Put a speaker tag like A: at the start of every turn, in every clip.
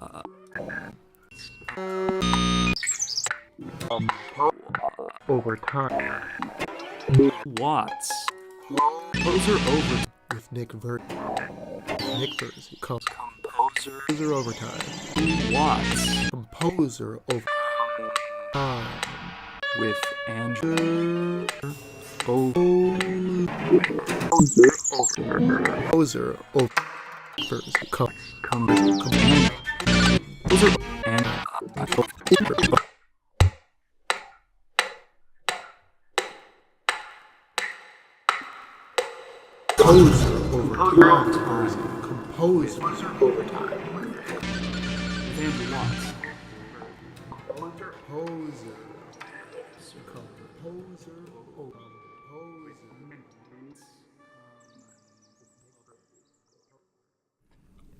A: Over time.
B: Watts. Composer over.
A: With Nick Versey. Composer over time.
B: Watts.
A: Composer over time.
B: With Andrew. Over.
A: Composer over.
B: Composer and
A: Composer over time. Composer over time.
B: Andrew Watts.
A: Composer.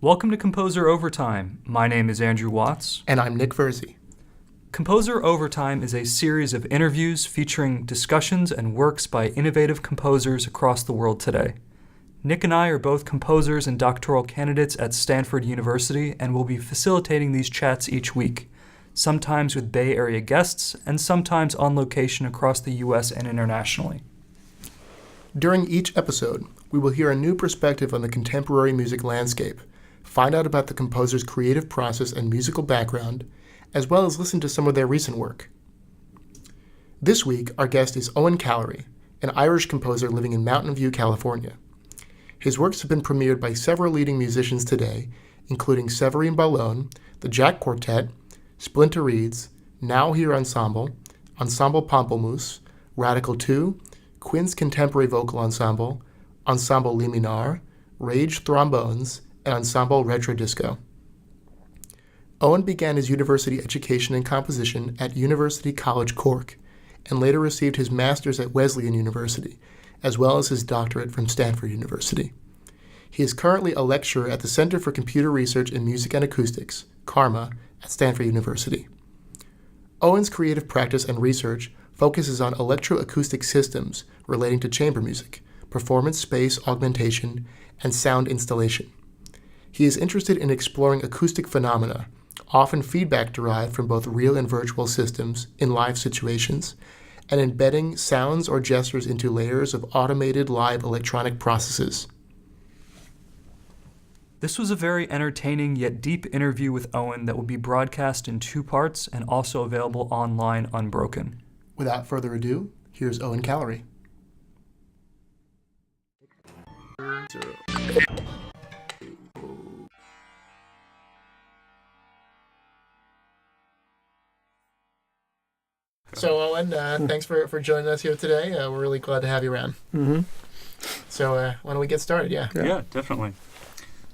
B: Welcome to Composer Overtime. My name is Andrew Watts.
A: And I'm Nick Versey.
B: Composer Overtime is a series of interviews featuring discussions and works by innovative composers across the world today. Nick and I are both composers and doctoral candidates at Stanford University and will be facilitating these chats each week, sometimes with Bay Area guests and sometimes on location across the U.S. and internationally.
A: During each episode, we will hear a new perspective on the contemporary music landscape, find out about the composer's creative process and musical background, as well as listen to some of their recent work. This week, our guest is Eoin Callery, an Irish composer living in Mountain View, California. His works have been premiered by several leading musicians today, including Severine Ballon, the JACK Quartet, Splinter Reeds, Now Hear Ensemble, Ensemble Pamplemousse, Radical 2, Quince Contemporary Vocal Ensemble, Ensemble Liminar, Rage Thrombones, and Ensemble Retrodisco. Eoin began his university education in composition at University College Cork, and later received his master's at Wesleyan University, as well as his doctorate from Stanford University. He is currently a lecturer at the Center for Computer Research in Music and Acoustics, CCRMA, at Stanford University. Eoin's creative practice and research focuses on electro-acoustic systems relating to chamber music, performance space augmentation, and sound installation. He is interested in exploring acoustic phenomena, often feedback derived from both real and virtual systems in live situations, and embedding sounds or gestures into layers of automated live electronic processes.
B: This was a very entertaining yet deep interview with Eoin that will be broadcast in 2 parts and also available online unbroken.
A: Without further ado, here's Eoin Callery. So, Eoin, thanks for joining us here today. We're really glad to have you around.
C: Mm-hmm.
A: So, why don't we get started? Yeah,
B: definitely.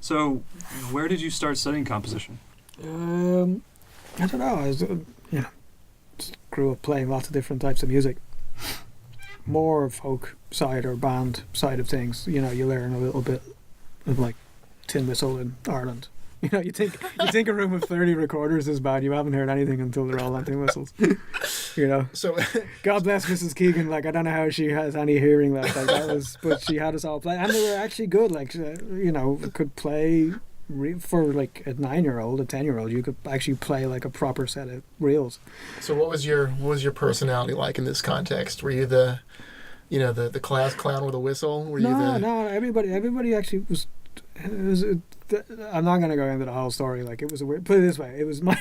B: So, where did you start studying composition?
C: I don't know. I was, just grew up playing lots of different types of music. More folk side or band side of things. You learn a little bit of like tin whistle in Ireland. You think a room of 30 recorders is bad. You haven't heard anything until they're all on tin whistles.
A: So,
C: God bless Mrs. Keegan. Like, I don't know how she has any hearing left. Like, but she had us all play, and they were actually good. Like, could play for like a 9-year-old, a 10-year-old. You could actually play like a proper set of reels.
A: So, what was your personality like in this context? Were you the class clown with a whistle?
C: No. Everybody actually was. I'm not going to go into the whole story. Like, it was a weird. Put it this way: it was my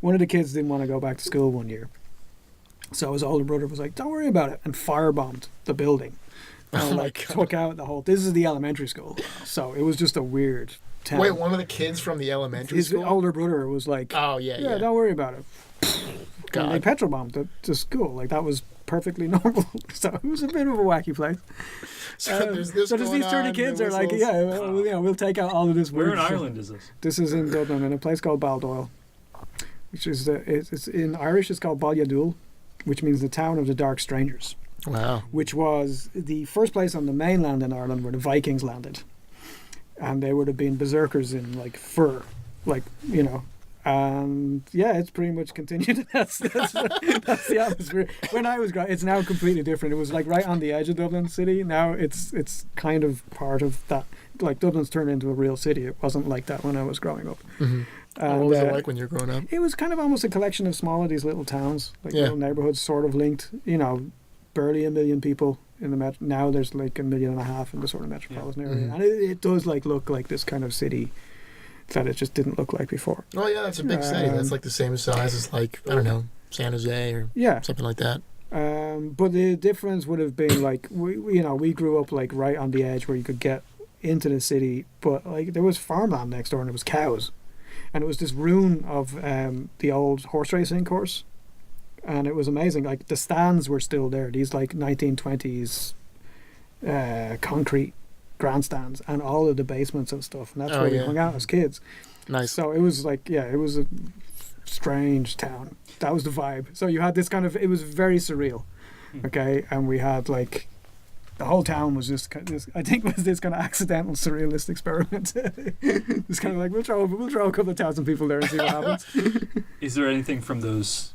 C: one of the kids didn't want to go back to school one year, so his older brother was like, "Don't worry about it," and firebombed the building, and took out the whole. This is the elementary school, so it was just a weird town.
A: Wait, one of the kids from the elementary school?
C: His older brother was like,
A: "Oh yeah,
C: don't worry about it." And they petrol bombed to school. Like, that was perfectly normal. So it was a bit of a wacky place.
A: So there's
C: these 30 kids are like, we'll take out all of this weird
B: Where in
C: shit.
B: Ireland is this?
C: This is in Dublin, in a place called Baldoyle, which is it's in Irish. It's called Ballyadule, which means the town of the dark strangers.
A: Wow.
C: Which was the first place on the mainland in Ireland where the Vikings landed, and they would have been berserkers in like fur, and it's pretty much continued. That's the atmosphere. When I was growing, it's now completely different. It was like right on the edge of Dublin city. Now it's kind of part of that. Like, Dublin's turned into a real city. It wasn't like that when I was growing up.
A: Mm-hmm.
C: And,
A: what was it like when you were growing up?
C: It was kind of almost a collection of small of these little towns, like little neighborhoods, sort of linked. Barely 1 million people in the now there's like 1.5 million in the sort of metropolitan area, and it does like look like this kind of city that it just didn't look like before.
A: Oh yeah, that's a big city. That's like the same size as like I don't know, San Jose or something like that.
C: But the difference would have been like we grew up like right on the edge where you could get into the city, but like there was farmland next door and there was cows, and it was this ruin of the old horse racing course. And it was amazing. Like the stands were still there. These like 1920s concrete grandstands, and all of the basements and stuff. And that's where we hung out as kids.
A: Nice.
C: So it was like, it was a strange town. That was the vibe. So you had this kind of. It was very surreal. Okay, and we had like. The whole town was just, I think, was this kind of accidental surrealist experiment. It's kind of like we'll throw a couple of thousand people there and see what happens.
B: Is there anything from those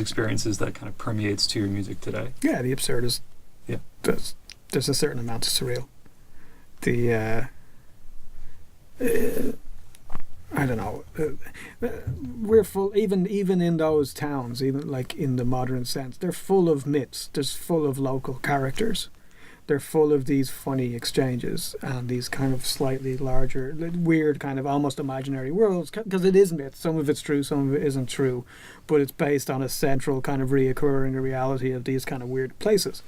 B: experiences that kind of permeates to your music today?
C: Yeah, the absurd is.
B: Yeah,
C: there's a certain amount of surreal. I don't know. We're full, even in those towns, even like in the modern sense, they're full of myths. They're full of local characters. They're full of these funny exchanges and these kind of slightly larger, weird kind of almost imaginary worlds, because it is myth. Some of it's true, some of it isn't true, but it's based on a central kind of reoccurring reality of these kind of weird places.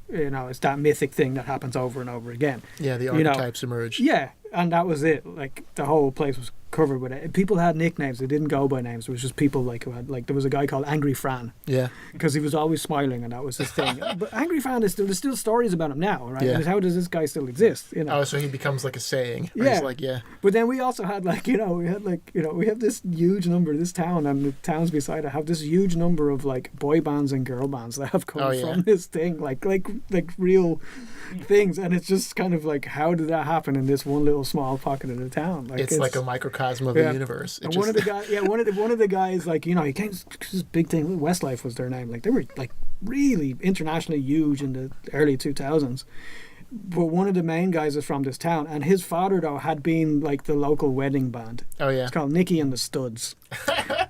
C: It's that mythic thing that happens over and over again.
A: Yeah, the archetypes emerge.
C: Yeah, and that was it. Like the whole place was covered with it. People had nicknames. They didn't go by names. It was just people like who had, like, there was a guy called Angry Fran.
A: Yeah.
C: Because he was always smiling, and that was his thing. But Angry Fran there's still stories about him now, right?
A: Yeah.
C: How does this guy still exist?
A: Oh, so he becomes like a saying.
C: Yeah.
A: He's like, yeah.
C: But then we also had we have this huge number, this town and the towns beside it have this huge number of like boy bands and girl bands that have come from this thing, like real things, and it's just kind of like, how did that happen in this one little small pocket of the town? Like
A: it's like a microcosm of the universe.
C: And one of the guys, like, he came, this big thing, Westlife was their name, like they were like really internationally huge in the early 2000s. But one of the main guys is from this town, and his father though had been like the local wedding band. Oh yeah, it's called Nicky and the Studs.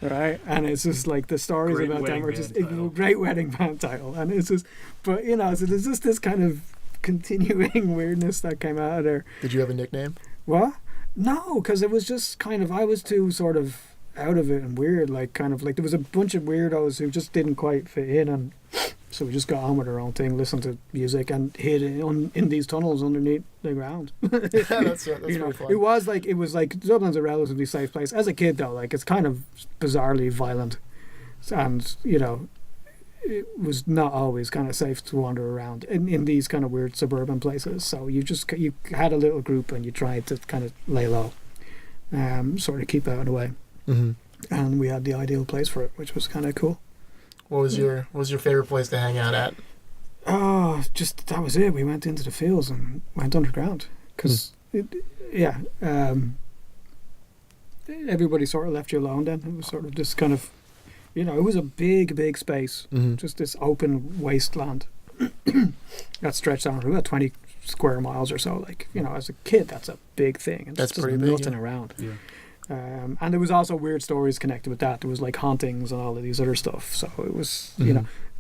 C: Right, and it's just like the stories
B: great
C: about them are just
B: title.
C: Great wedding band title, and it's just, but so there's just this kind of continuing weirdness that came out of there.
A: Did you have a nickname?
C: What? No, because it was just kind of, I was too sort of out of it and weird, like kind of like there was a bunch of weirdos who just didn't quite fit in, and so we just got on with our own thing, listened to music, and hid in these tunnels underneath the ground.
A: That's pretty fun.
C: It was like Dublin's a relatively safe place. As a kid though, like it's kind of bizarrely violent, and it was not always kind of safe to wander around in these kind of weird suburban places. So you had a little group and you tried to kind of lay low, sort of keep out of the way. Mm-hmm. And we had the ideal place for it, which was kind of cool.
A: What was your favorite place to hang out at?
C: Oh, just that was it. We went into the fields and went underground because everybody sort of left you alone. Then it was sort of this kind of, it was a big space, just this open wasteland that stretched out about 20 square miles or so. Like, as a kid, that's a big thing. And
A: that's pretty
C: big.
A: Nothing
C: Nothing around.
B: Yeah.
C: And there was also weird stories connected with that. There was like hauntings and all of these other stuff. So it was,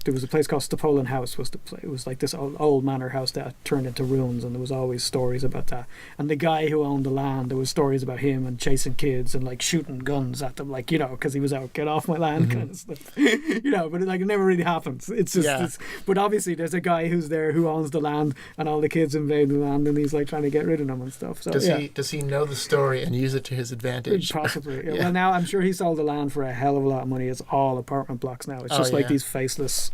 C: there was a place called Stapolan House. It was like this old manor house that turned into ruins, and there was always stories about that. And the guy who owned the land, there was stories about him and chasing kids and like shooting guns at them, like, because he was out, get off my land kind of stuff. But it never really happens. It's just, but obviously there's a guy who's there who owns the land, and all the kids invade the land, and he's like trying to get rid of them and stuff. So
A: does he know the story and use it to his advantage?
C: Possibly. Yeah. Well, now I'm sure he sold the land for a hell of a lot of money. It's all apartment blocks now. It's just like these faceless,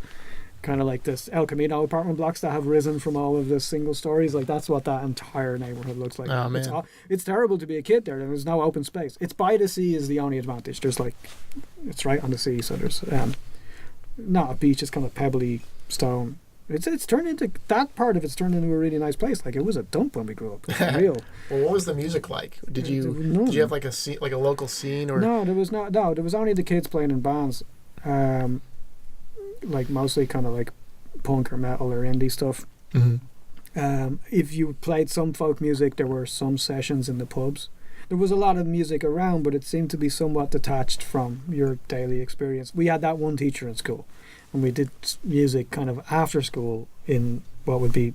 C: kind of like this El Camino apartment blocks that have risen from all of the single stories. Like that's what that entire neighborhood looks like.
A: Oh man,
C: it's terrible to be a kid there. There's no open space. It's by the sea is the only advantage. There's it's right on the sea, so there's not a beach. It's kind of pebbly stone. It's turned into, that part of it's turned into a really nice place. Like it was a dump when we grew up. It was real.
A: Well, what was the music like? Did you have like a local scene or?
C: No, there was not. No, there was only the kids playing in bands. Like mostly kind of like punk or metal or indie stuff. Mm-hmm. If you played some folk music, there were some sessions in the pubs, there was a lot of music around, but it seemed to be somewhat detached from your daily experience. We had that one teacher in school, and we did music kind of after school in what would be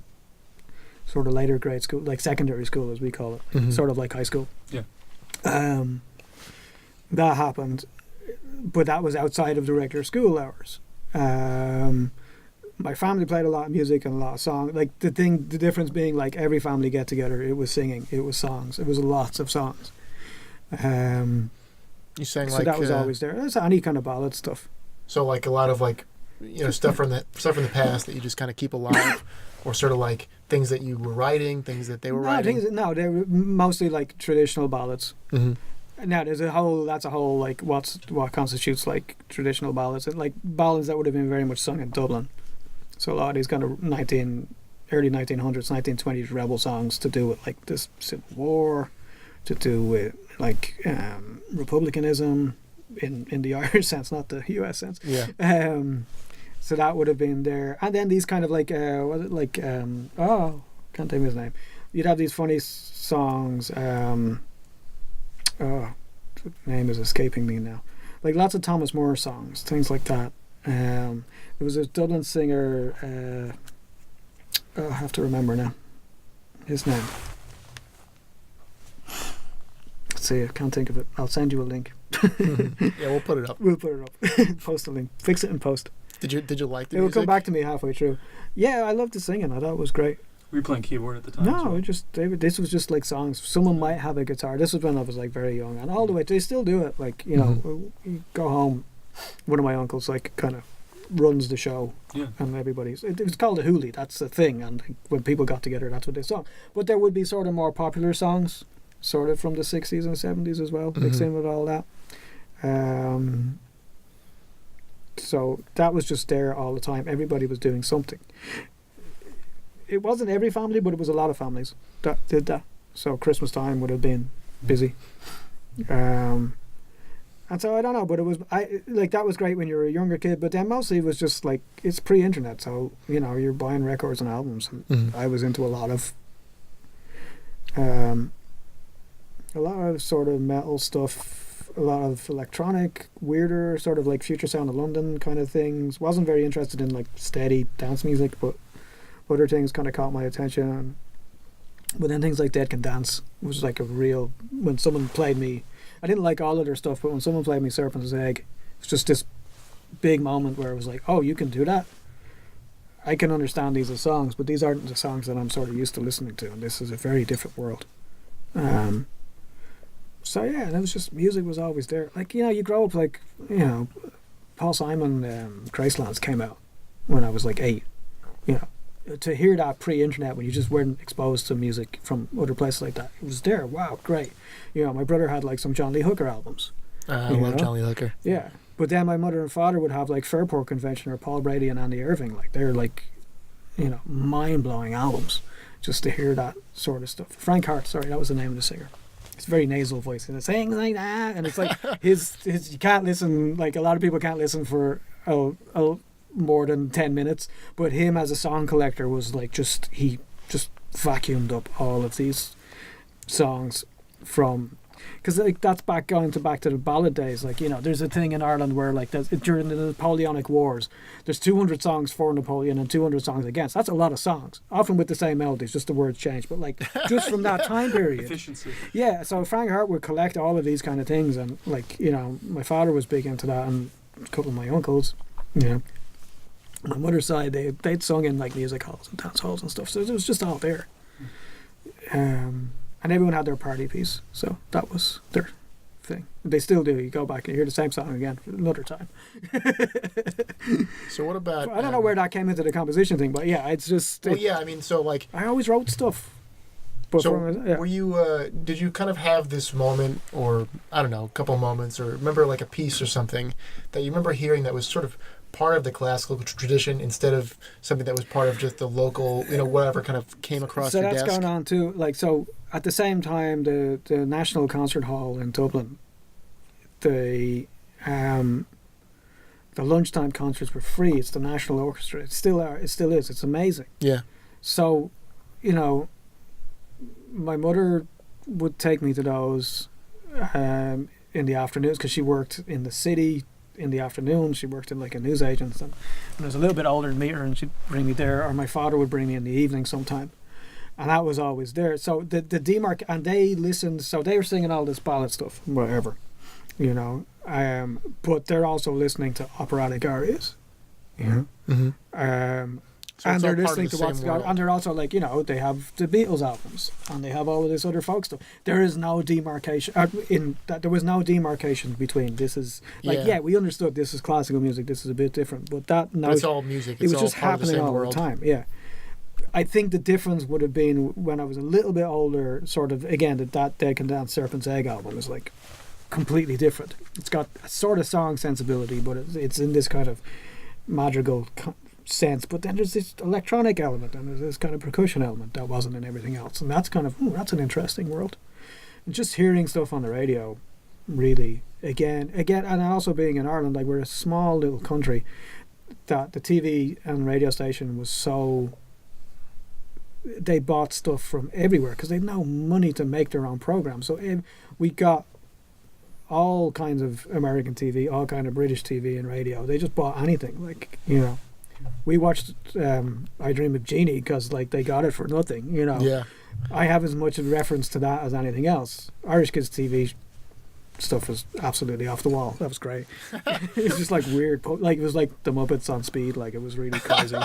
C: sort of later grade school, like secondary school as we call it, sort of like high school.
B: Yeah.
C: That happened, but that was outside of the regular school hours. My family played a lot of music and a lot of songs. Like the difference being like every family get together, it was singing, it was songs, it was lots of songs.
A: You sang
C: so
A: like
C: that was always there. There's any kind of ballad stuff.
A: So like a lot of like, you know, stuff from the past that you just kind of keep alive, or sort of like things that you were writing, things that they were writing.
C: They were mostly like traditional ballads.
A: Mm-hmm.
C: Now that's a whole like what constitutes like traditional ballads, and like ballads that would have been very much sung in Dublin. So a lot of these kind of early 1900s, 1920s rebel songs to do with like this Civil War, to do with like republicanism in the Irish sense, not the US sense.
A: Yeah.
C: So that would have been there, and then these kind of like can't think of his name. You'd have these funny songs. The name is escaping me now. Like lots of Thomas More songs, things like that. There was a Dublin singer, I have to remember now his name. Let's see, I can't think of it. I'll send you a link.
A: Yeah, we'll put it up.
C: We'll put it up. Post a link. Fix it in post.
A: Did you like the music?
C: It will come back to me halfway through. Yeah, I loved the singing. I thought it was great.
B: Were you playing keyboard at the time?
C: No, this was just like songs. Someone might have a guitar. This was when I was like very young, and all the way they still do it. Like you go home. One of my uncles like kind of runs the show, and everybody's. It was called a hoolie. That's the thing, and when people got together, that's what they sung. But there would be sort of more popular songs, sort of from the 60s and 70s as well, mixed in with all that. So that was just there all the time. Everybody was doing something. It wasn't every family, but it was a lot of families that did that. So Christmas time would have been busy. And so I don't know, but it was that was great when you were a younger kid. But then mostly it was just like it's pre-internet, so you're buying records and albums. And I was into a lot of sort of metal stuff, a lot of electronic, weirder sort of like Future Sound of London kind of things. Wasn't very interested in like steady dance music, but other things kind of caught my attention. But then things like Dead Can Dance was like a real, when someone played me, I didn't like all of their stuff, but when someone played me Serpent's Egg, it was just this big moment where it was like, oh, you can do that? I can understand these as songs, but these aren't the songs that I'm sort of used to listening to, and this is a very different world. So yeah, and it was just, music was always there. Like, you grow up like, Paul Simon, Gracelands came out when I was like 8, to hear that pre-internet when you just weren't exposed to music from other places like that, it was there. Wow, great. My brother had like some John Lee Hooker albums.
A: I love John Lee Hooker.
C: Yeah, but then my mother and father would have like Fairport Convention or Paul Brady and Andy Irving. Like they're like, mind-blowing albums just to hear that sort of stuff. Frank Hart, sorry, that was the name of the singer. It's a very nasal voice and it's saying like that, and it's like his you can't listen, like a lot of people can't listen for more than 10 minutes, but him as a song collector was like he just vacuumed up all of these songs from, because like that's going back to the ballad days. Like there's a thing in Ireland where like during the Napoleonic Wars there's 200 songs for Napoleon and 200 songs against. That's a lot of songs, often with the same melodies, just the words change, but like just from that time period.
B: Efficiency.
C: Yeah, so Frank Hart would collect all of these kind of things, and like my father was big into that, and a couple of my uncles, my mother's side, they'd sung in like music halls and dance halls and stuff, so it was just all there. And everyone had their party piece, so that was their thing. They still do. You go back and hear the same song again for another time.
A: So what about...
C: I don't know where that came into the composition thing, but yeah, it's just...
A: so like...
C: I always wrote stuff. But
A: were you... did you kind of have this moment, or, I don't know, a couple moments, or remember like a piece or something that you remember hearing that was sort of part of the classical tradition instead of something that was part of just the local, whatever kind of came across your desk?
C: So that's going on too. Like, so at the same time, the National Concert Hall in Dublin, the lunchtime concerts were free. It's the National Orchestra. It still is. It's amazing.
A: Yeah.
C: So, my mother would take me to those in the afternoons, because she worked in the city in the afternoon. She worked in like a newsagent, and when I was a little bit older than me, and she'd bring me there, or my father would bring me in the evening sometime, and that was always there. So the demarc, and they listened, so they were singing all this ballad stuff, whatever, you know, but they're also listening to operatic arias, you know.
A: Mm-hmm. So
C: and
A: it's
C: they're
A: all part of
C: listening
A: the
C: to what's
A: same
C: going,
A: world.
C: and they're also like, you know, they have the Beatles albums, and they have all of this other folk stuff. There is no demarcation in that. There was no demarcation between this is like,
A: Yeah.
C: we understood this is classical music, this is a bit different, but that no,
A: But it's all music.
C: it
A: It's
C: was
A: all
C: just
A: part of the
C: happening
A: same
C: all
A: world.
C: the time. Yeah, I think the difference would have been when I was a little bit older. Sort of again, that Dead Can Dance Serpent's Egg album is like completely different. It's got a sort of song sensibility, but it's in this kind of madrigal sense, but then there's this electronic element and there's this kind of percussion element that wasn't in everything else, and that's kind of that's an interesting world. And just hearing stuff on the radio, really, again, and also being in Ireland, like we're a small little country, that the TV and radio station was so, they bought stuff from everywhere because they had no money to make their own programs. So we got all kinds of American TV, all kind of British TV and radio. They just bought anything, like, you know. We watched I Dream of Jeannie because like they got it for nothing, you know.
A: Yeah.
C: I have as much of reference to that as anything else. Irish Kids TV stuff was absolutely off the wall. That was great. It was just like weird, like it was like the Muppets on speed. Like it was really crazy.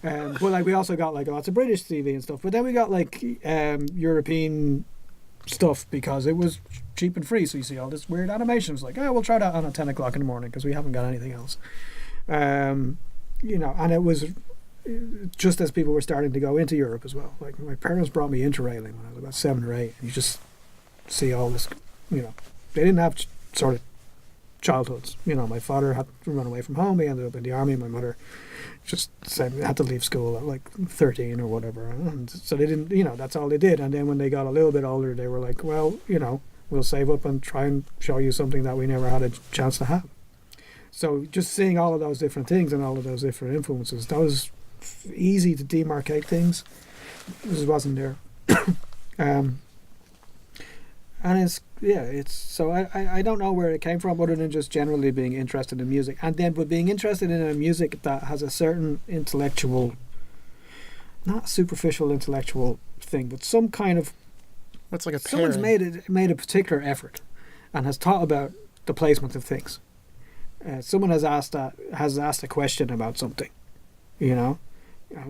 C: But like we also got like lots of British TV and stuff. But then we got like European stuff because it was cheap and free. So you see all this weird animation. It was like, oh, we'll try that on at 10 o'clock in the morning because we haven't got anything else. You know, and it was just as people were starting to go into Europe as well. Like my parents brought me interrailing when I was about 7 or 8. And you just see all this, you know, they didn't have sort of childhoods. You know, my father had to run away from home. He ended up in the army. My mother just said had to leave school at like 13 or whatever. And so they didn't, you know, that's all they did. And then when they got a little bit older, they were like, well, you know, we'll save up and try and show you something that we never had a chance to have. So just seeing all of those different things and all of those different influences, that was easy to demarcate things. It just wasn't there. And it's so I don't know where it came from other than just generally being interested in music, and then but being interested in a music that has a certain intellectual, not superficial intellectual thing, but some kind of,
A: What's like a
C: someone's
A: pairing.
C: made a particular effort and has thought about the placement of things. Someone has asked a question about something, you know.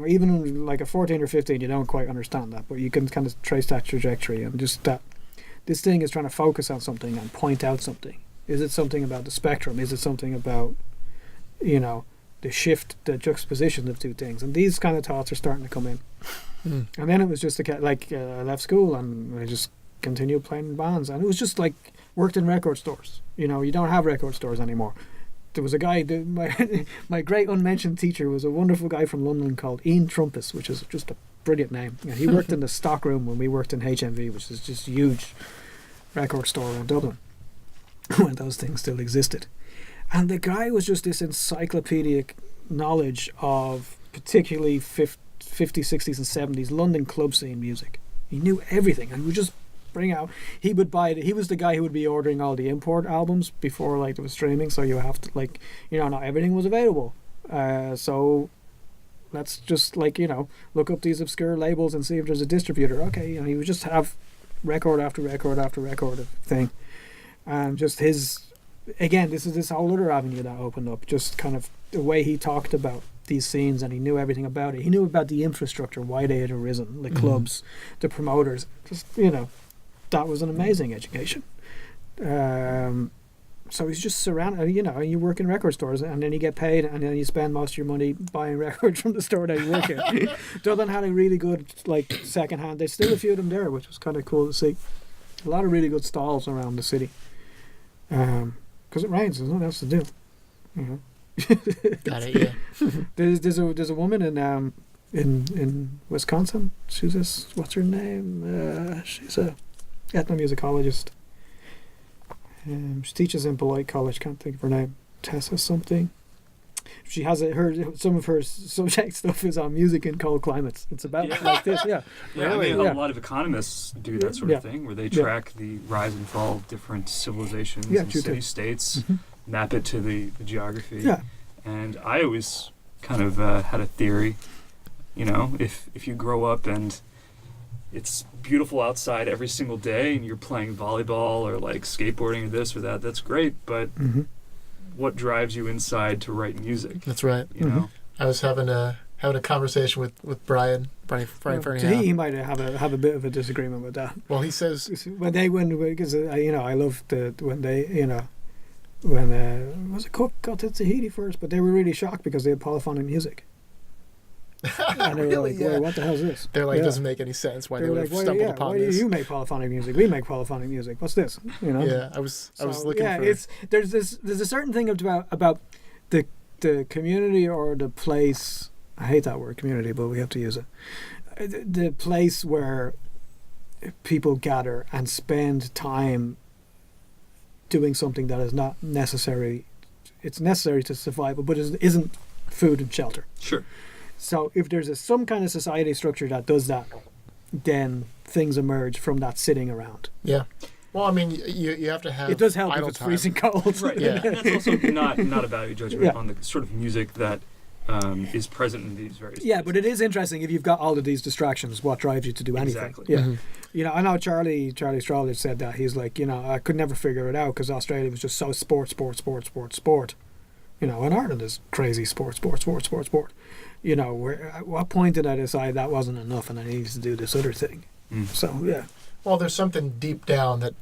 C: Even like a 14 or 15, you don't quite understand that, but you can kind of trace that trajectory, and just that this thing is trying to focus on something and point out something. Is it something about the spectrum? Is it something about, you know, the shift, the juxtaposition of two things? And these kind of thoughts are starting to come in.
A: Mm.
C: And then it was just I left school and I just continued playing in bands, and it was just like worked in record stores. You know, you don't have record stores anymore. There was a guy, my great unmentioned teacher was a wonderful guy from London called Ian Trumpus, which is just a brilliant name. And he worked in the stock room when we worked in HMV, which is just a huge record store in Dublin, when those things still existed. And the guy was just this encyclopedic knowledge of particularly 50s, 60s and 70s London club scene music. He knew everything, and would just bring out, he would buy it. He was the guy who would be ordering all the import albums before like there was streaming, so you have to, like, you know, not everything was available, so let's just, like, you know, look up these obscure labels and see if there's a distributor. Okay, and he would just have record after record after record of thing, and just his, again, this is this whole other avenue that opened up, just kind of the way he talked about these scenes, and he knew everything about it. He knew about the infrastructure, why they had arisen, the clubs, the promoters, just, you know, that was an amazing education. So he's just surrounded, you know, you work in record stores and then you get paid and then you spend most of your money buying records from the store that you work in. Dublin had a really good, like, second hand. There's still a few of them there, which was kind of cool to see. A lot of really good stalls around the city. Because it rains, there's nothing else to do, you know.
A: Got it, yeah.
C: There's a woman in Wisconsin. She's what's her name? She's a ethnomusicologist. She teaches in Beloit College. Can't think of her name. Tessa something. She has some of her subject stuff is on music in cold climates. It's about like this, yeah.
B: Yeah, I mean, a lot of economists do that sort of thing, where they track the rise and fall of different civilizations and city-states, map it to the geography. Yeah. And I always kind of had a theory, if you grow up and it's beautiful outside every single day and you're playing volleyball or like skateboarding or this or that, that's great, but what drives you inside to write music?
A: That's right.
B: You know?
A: I was having a conversation with Brian Fernie.
C: So he might have a bit of a disagreement with that.
A: Well, he says
C: because I love when was it got to Tahiti first, but they were really shocked because they had polyphonic music. And they were like, "Wait, what the hell is this?"
A: They're like, "It doesn't make any sense. Why they would have stumbled upon this?
C: Why do you make polyphonic music? We make polyphonic music. What's this?"
A: Yeah, I was looking for.
C: There's a certain thing about the community or the place. I hate that word, community, but we have to use it. The place where people gather and spend time doing something that is not necessary. It's necessary to survival, but isn't food and shelter.
B: Sure.
C: So if there's some kind of society structure that does that, then things emerge from that sitting around.
A: Yeah. Well, I mean, you have to have.
C: It does help if it's freezing cold.
B: Right. Yeah. And that's also not a value judgment on the sort of music that is present in these various.
C: Yeah, but it is interesting if you've got all of these distractions. What drives you to do anything?
B: Exactly.
C: Yeah. I know Charlie Strawley said that. He's like, I could never figure it out because Australia was just so sport. And Ireland is crazy sport. At what point did I decide that wasn't enough and I needed to do this other thing? So, yeah.
A: Well, there's something deep down that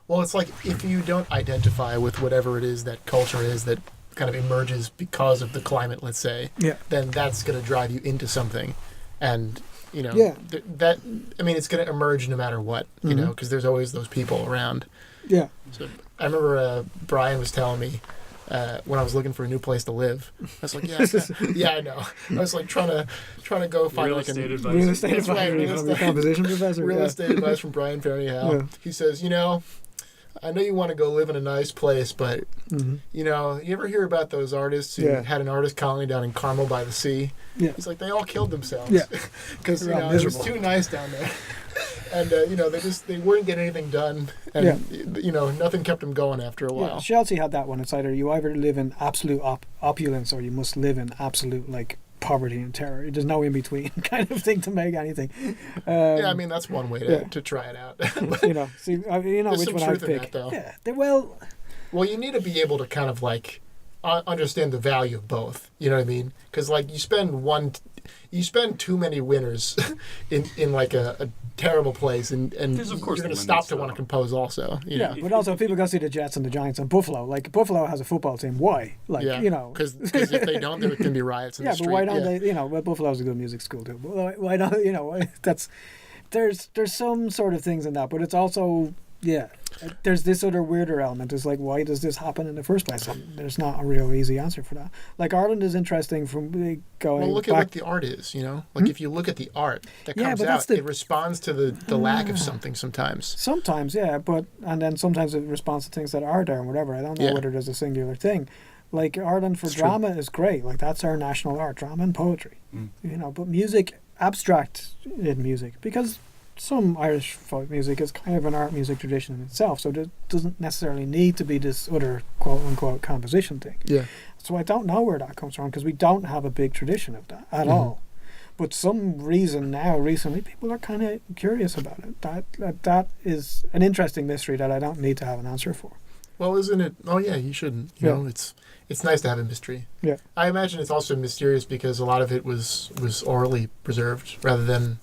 A: it's like if you don't identify with whatever it is that culture is that kind of emerges because of the climate, let's say, then that's going to drive you into something. And, that, I mean, it's going to emerge no matter what, because there's always those people around. Yeah. So I remember Brian was telling me, when I was looking for a new place to live, I was like, yeah, I know. I was like trying to go find
B: real estate advice.
C: Real estate advice. Composition professor.
A: Real estate advice from Brian Fernie. Yeah. He says, I know you want to go live in a nice place, but you ever hear about those artists who had an artist colony down in Carmel by the sea? Yeah. He's like, they all killed themselves because it was too nice down there. And they weren't getting anything done, and nothing kept them going after a while.
C: Chelsea had that one. It's either you either live in absolute opulence or you must live in absolute poverty and terror. There's no in between kind of thing to make anything.
A: I mean that's one way to try it out.
C: But, which one I pick.
A: Well, you need to be able to kind of understand the value of both. You know what I mean? Because you spend too many winters in a terrible place, and you're going to stop to want to compose also.
C: But also people go see the Jets and the Giants and Buffalo. Buffalo has a football team. Why?
A: Because if they don't, there can be riots in the street.
C: But why don't they? Well, Buffalo's a good music school too. But why don't that's there's some sort of things in that, but it's also there's this other weirder element. It's like, why does this happen in the first place? And there's not a real easy answer for that. Ireland is interesting from going
A: Well, look
C: back.
A: at what the art is, if you look at the art that comes out, it responds to the lack of something sometimes.
C: Sometimes, and then sometimes it responds to things that are there and whatever. I don't know whether there's a singular thing. Ireland for drama is great. That's our national art, drama and poetry. But music, abstract in music, because some Irish folk music is kind of an art music tradition in itself, so it doesn't necessarily need to be this other quote-unquote composition thing. Yeah. So I don't know where that comes from, because we don't have a big tradition of that at all. But some reason now, recently, people are kind of curious about it. That is an interesting mystery that I don't need to have an answer for.
A: Well, isn't it? Oh, yeah, you shouldn't. You know, it's nice to have a mystery. Yeah. I imagine it's also mysterious because a lot of it was orally preserved rather than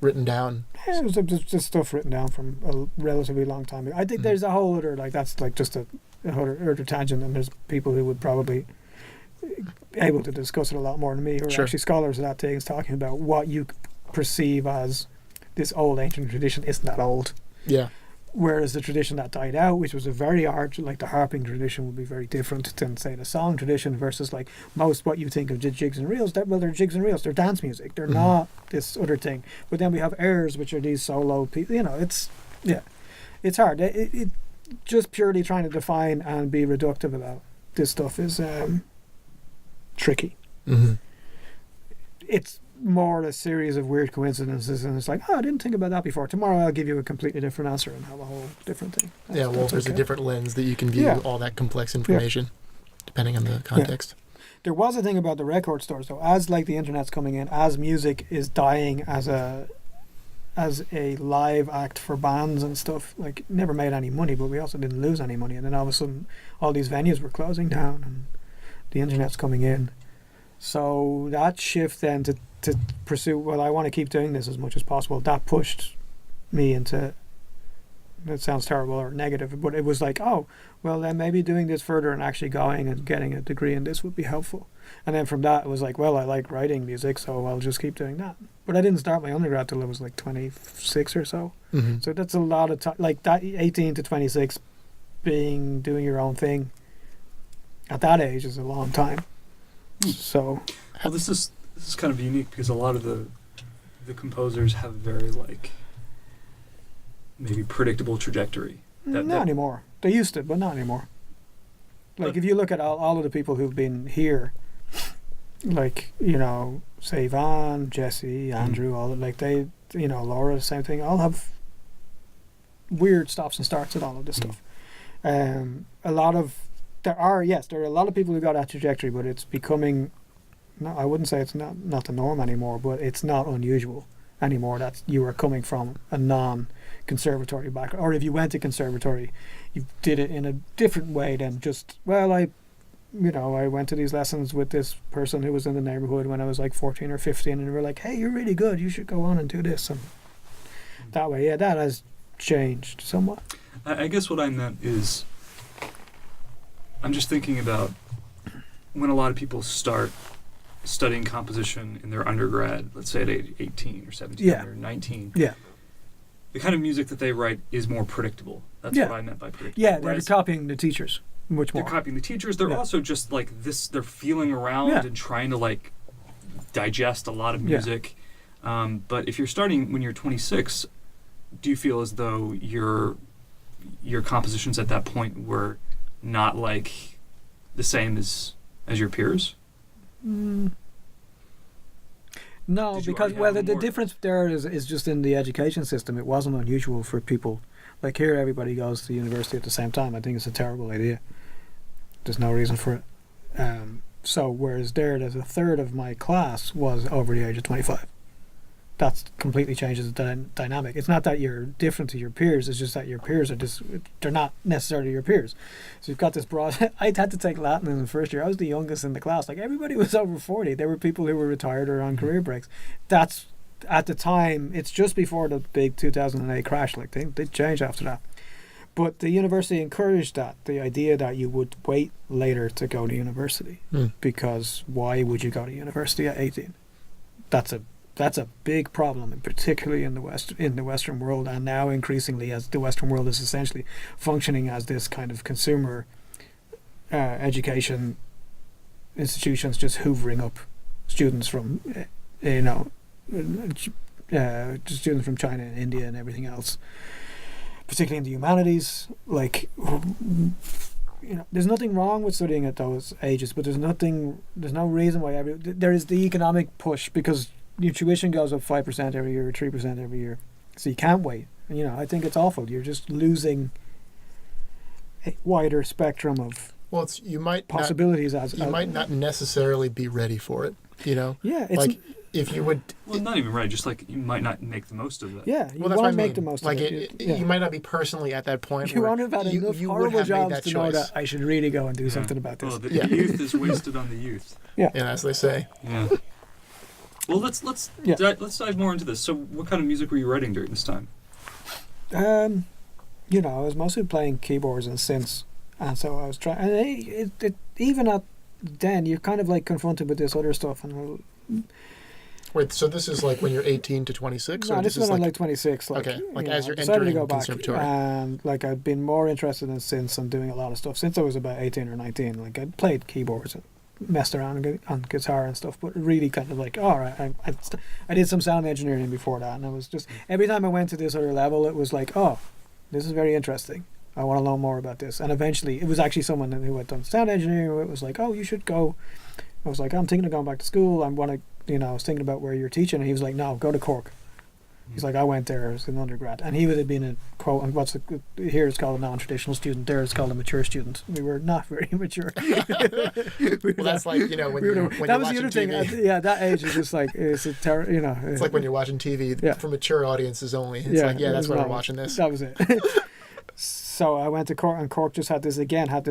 A: written down.
C: Yeah, it was just stuff written down from a relatively long time ago. I think there's a whole other, that's just a other tangent, and there's people who would probably able to discuss it a lot more than me, who are actually scholars of that things, talking about what you perceive as this old ancient tradition isn't that old. Yeah. Whereas the tradition that died out, which was a very art, the harping tradition, would be very different than, say, the song tradition versus most what you think of jigs and reels. They're jigs and reels. They're dance music. They're not this other thing. But then we have airs, which are these solo people. It's hard. It just purely trying to define and be reductive about this stuff is tricky.
A: Mm-hmm.
C: It's more a series of weird coincidences, and it's like, oh, I didn't think about that before. Tomorrow I'll give you a completely different answer and have a whole different thing.
A: There's a different lens that you can view all that complex information, depending on the context.
C: There was a thing about the record stores, though, as like the internet's coming in, as music is dying as a live act for bands and stuff. Like, it never made any money, but we also didn't lose any money. And then all of a sudden, all these venues were closing down, and the internet's coming in. So that shift then to pursue, well, I want to keep doing this as much as possible, that pushed me into, that sounds terrible or negative, but it was like, oh, well, then maybe doing this further and actually going and getting a degree in this would be helpful. And then from that, it was like, well, I like writing music, so I'll just keep doing that. But I didn't start my undergrad till I was like 26 or so.
A: Mm-hmm.
C: So that's a lot of time, like that 18 to 26 doing your own thing at that age is a long time. So,
B: well, this is kind of unique because a lot of the composers have very like maybe predictable trajectory.
C: Not anymore. They used to, but not anymore. Like, if you look at all of the people who've been here, like, you know, say Van, Jesse, Andrew, all like they, you know, Laura, same thing. All have weird stops and starts at all of this stuff. There are a lot of people who got that trajectory, but it's becoming, no, I wouldn't say it's not the norm anymore, but it's not unusual anymore that you are coming from a non-conservatory background, or if you went to conservatory, you did it in a different way than just, well, I went to these lessons with this person who was in the neighborhood when I was like 14 or 15, and they were like, hey, you're really good, you should go on and do this, and that way, that has changed somewhat.
B: I guess what I meant is, I'm just thinking about when a lot of people start studying composition in their undergrad, let's say at age 18 or 17 or 19.
C: Yeah.
B: The kind of music that they write is more predictable. That's what I meant by predictable.
C: Yeah, they're copying the teachers much more.
B: They're copying the teachers. They're also just like this, they're feeling around and trying to like digest a lot of music. But if you're starting when you're 26, do you feel as though your compositions at that point were not like the same as your peers?
C: No, because the difference there is just in the education system. It wasn't unusual for people. Like here, everybody goes to university at the same time. I think it's a terrible idea. There's no reason for it. So whereas there's a third of my class was over the age of 25. That completely changes the dynamic. It's not that you're different to your peers, it's just that your peers are they're not necessarily your peers. So you've got this broad, I had to take Latin in the first year. I was the youngest in the class. Like, everybody was over 40. There were people who were retired or on career breaks. That's, at the time, it's just before the big 2008 crash. Like, they changed after that. But the university encouraged that, the idea that you would wait later to go to university. Because why would you go to university at 18? That's a big problem, and particularly in the Western world, and now increasingly as the Western world is essentially functioning as this kind of consumer education institutions, just hoovering up students from students from China and India and everything else, particularly in the humanities. Like, there's nothing wrong with studying at those ages, but there's no reason why there is the economic push, because your tuition goes up 5% every year or 3% every year, so you can't wait. I think it's awful. You're just losing a wider spectrum of possibilities.
A: You might not necessarily be ready for it.
C: Yeah, it's
A: like if you would.
B: Well, not even ready. Just like you might not make the most of it.
C: Yeah, you won't make the most of it.
A: You might not be personally at that point.
C: You won't have had enough horrible jobs to know that I should really go and do something about this.
B: Oh, the youth is wasted on the youth.
C: Yeah,
A: as they say.
B: Yeah. Well, let's dive more into this. So, what kind of music were you writing during this time?
C: I was mostly playing keyboards and synths, and so I was trying. And even at then, you're kind of like confronted with this other stuff. And
A: wait, so this is like when you're 18 to 26?
C: No, this is when I'm like 26.
A: Okay, as you're entering
C: to go
A: conservatory.
C: Back, and like I've been more interested in synths and doing a lot of stuff since I was about 18 or 19. Like, I played keyboards and messed around on guitar and stuff, but really kind of like, all right, I did some sound engineering before that, and it was just every time I went to this other level, it was like, oh, this is very interesting. I want to learn more about this. And eventually, it was actually someone who had done sound engineering who was like, oh, you should go. I was like, I'm thinking of going back to school. I want to, I was thinking about where you're teaching. And he was like, no, go to Cork. He's like, I went there as an undergrad. And he would have been a, quote, here it's called a non-traditional student, there it's called a mature student. We were not very mature.
A: That's like, when you're watching TV.
C: That age is just like, it's
A: it's like when you're watching TV for mature audiences only. It's that's why we're watching this.
C: That was it. So I went to Cork, and Cork just had this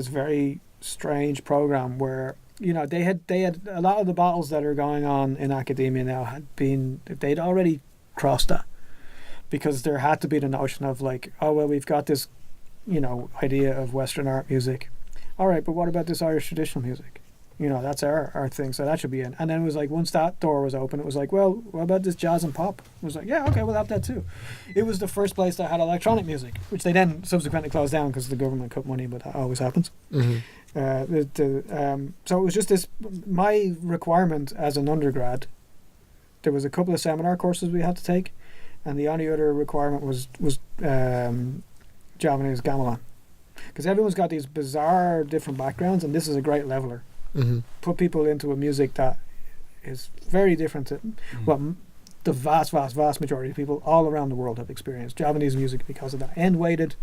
C: very strange program where, they had a lot of the battles that are going on in academia now they'd already crossed that, because there had to be the notion of like, oh well, we've got this idea of Western art music, all right, but what about this Irish traditional music? That's our thing, so that should be in. And then it was like, once that door was open, it was like, well, what about this jazz and pop? It was like, yeah, okay, we'll have that too. It was the first place that had electronic music, which they then subsequently closed down because the government cut money, but that always happens.
A: Mm-hmm.
C: So it was just this, my requirement as an undergrad. There was a couple of seminar courses we had to take, and the only other requirement was Javanese gamelan, because everyone's got these bizarre different backgrounds, and this is a great leveler.
A: Mm-hmm.
C: Put people into a music that is very different to what the vast majority of people all around the world have experienced. Javanese music, because of that end-weighted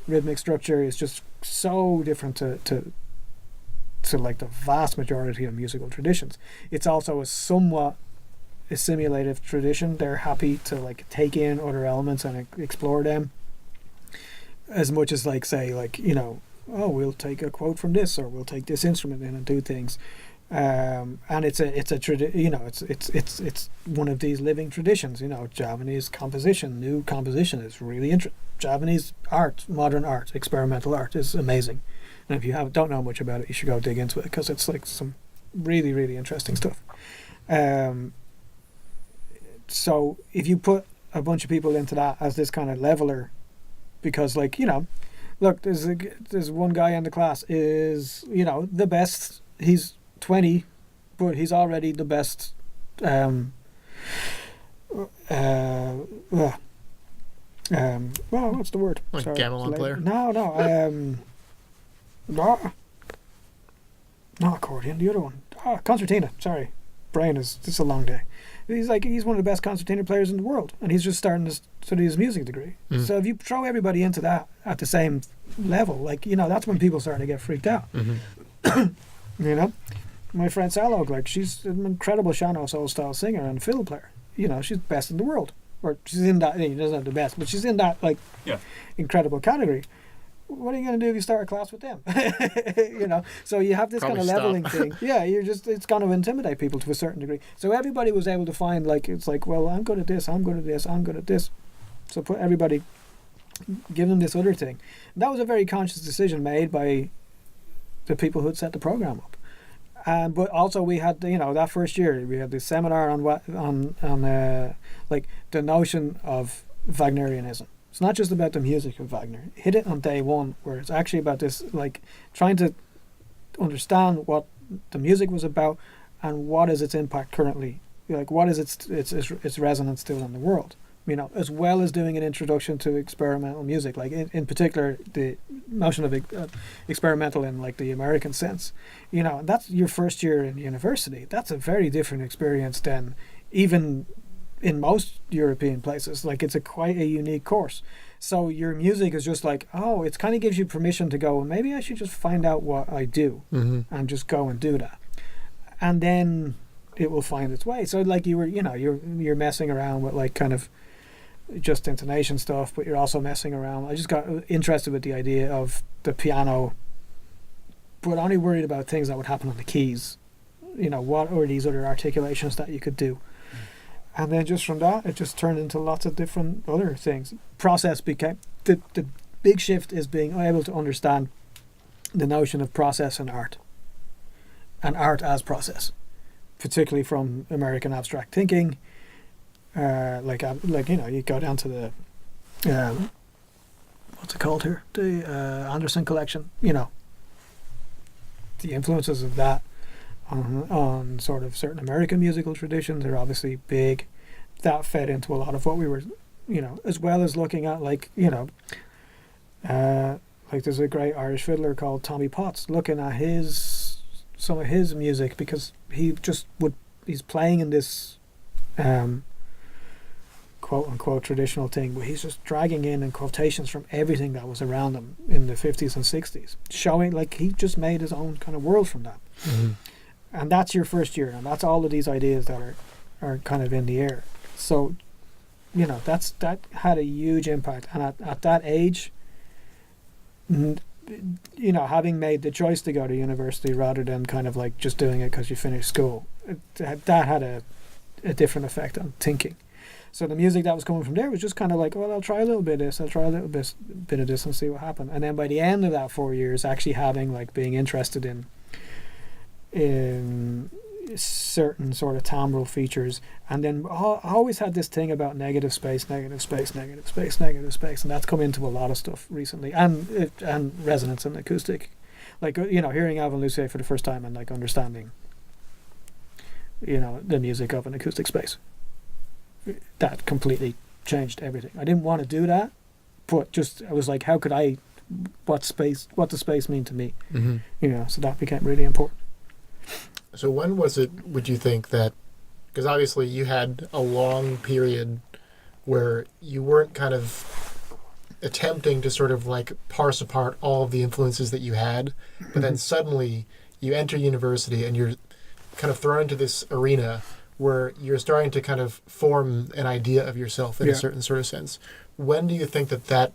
C: rhythmic structure, is just so different to like the vast majority of musical traditions. It's also a somewhat assimilative tradition. They're happy to like take in other elements and explore them, as much as like say like oh, we'll take a quote from this, or we'll take this instrument in and do things, and it's one of these living traditions. Javanese composition, new composition is really interesting. Javanese art, modern art, experimental art is amazing, and if you don't know much about it, you should go dig into it, because it's like some really, really interesting stuff. So if you put a bunch of people into that as this kind of leveler, because like, look, there's one guy in the class is, the best. He's 20, but he's already the best. Well, what's the word?
A: Like gamelan player?
C: No. Not accordion. The other one. Concertina. Sorry, brain is. It's a long day. He's one of the best concertina players in the world, and he's just starting to study his music degree.
A: Mm.
C: So if you throw everybody into that at the same level, like, that's when people start to get freaked out.
A: Mm-hmm.
C: My friend Salog, like, she's an incredible Shano soul style singer and fiddle player. She's best in the world, or she's in that. She doesn't have the best, but she's in that incredible category. What are you going to do if you start a class with them? So you have this
A: Probably
C: kind of leveling thing. Yeah, it's going to intimidate people to a certain degree. So everybody was able to find, like, it's like, well, I'm good at this, I'm good at this, I'm good at this. So give them this other thing. And that was a very conscious decision made by the people who had set the program up. But also we had, that first year, we had this seminar on the notion of Wagnerianism. It's not just about the music of Wagner. Hit it on day one, where it's actually about this, like, trying to understand what the music was about and what is its impact currently. Like, what is its resonance still in the world. As well as doing an introduction to experimental music, like in particular the notion of experimental in like the American sense. That's your first year in university. That's a very different experience than even in most European places. Like, it's quite a unique course. So your music is just like, it kind of gives you permission to go, maybe I should just find out what I do and just go and do that. And then it will find its way. So like you're messing around with like kind of just intonation stuff, but you're also messing around. I just got interested with the idea of the piano, but only worried about things that would happen on the keys. What are these other articulations that you could do? And then just from that, it just turned into lots of different other things. Process became the big shift, is being able to understand the notion of process and art as process, particularly from American abstract thinking. You go down to the what's it called here, the Anderson collection. The influences of that on sort of certain American musical traditions are obviously big. That fed into a lot of what we were, as well as looking at Like there's a great Irish fiddler called Tommy Potts, looking at some of his music, because he's playing in this quote unquote traditional thing, but he's just dragging in quotations from everything that was around him in the 50s and 60s, showing like he just made his own kind of world from that. And that's your first year, and that's all of these ideas that are kind of in the air. So that had a huge impact. And at that age, having made the choice to go to university rather than kind of like just doing it because you finished school, that had a different effect on thinking. So the music that was coming from there was just kind of like, well, I'll try a little bit of this, I'll try a little bit of this and see what happens. And then by the end of that 4 years, actually being interested in certain sort of timbral features. And then I always had this thing about negative space, and that's come into a lot of stuff recently, and resonance and acoustic, like hearing Alvin Lucier for the first time and like understanding the music of an acoustic space, that completely changed everything. I didn't want to do that, but I was like, how could what does space mean to me? So that became really important.
A: So when was it, would you think, that, because obviously you had a long period where you weren't kind of attempting to sort of like parse apart all of the influences that you had, but then suddenly you enter university and you're kind of thrown into this arena where you're starting to kind of form an idea of yourself in a certain sort of sense. When do you think that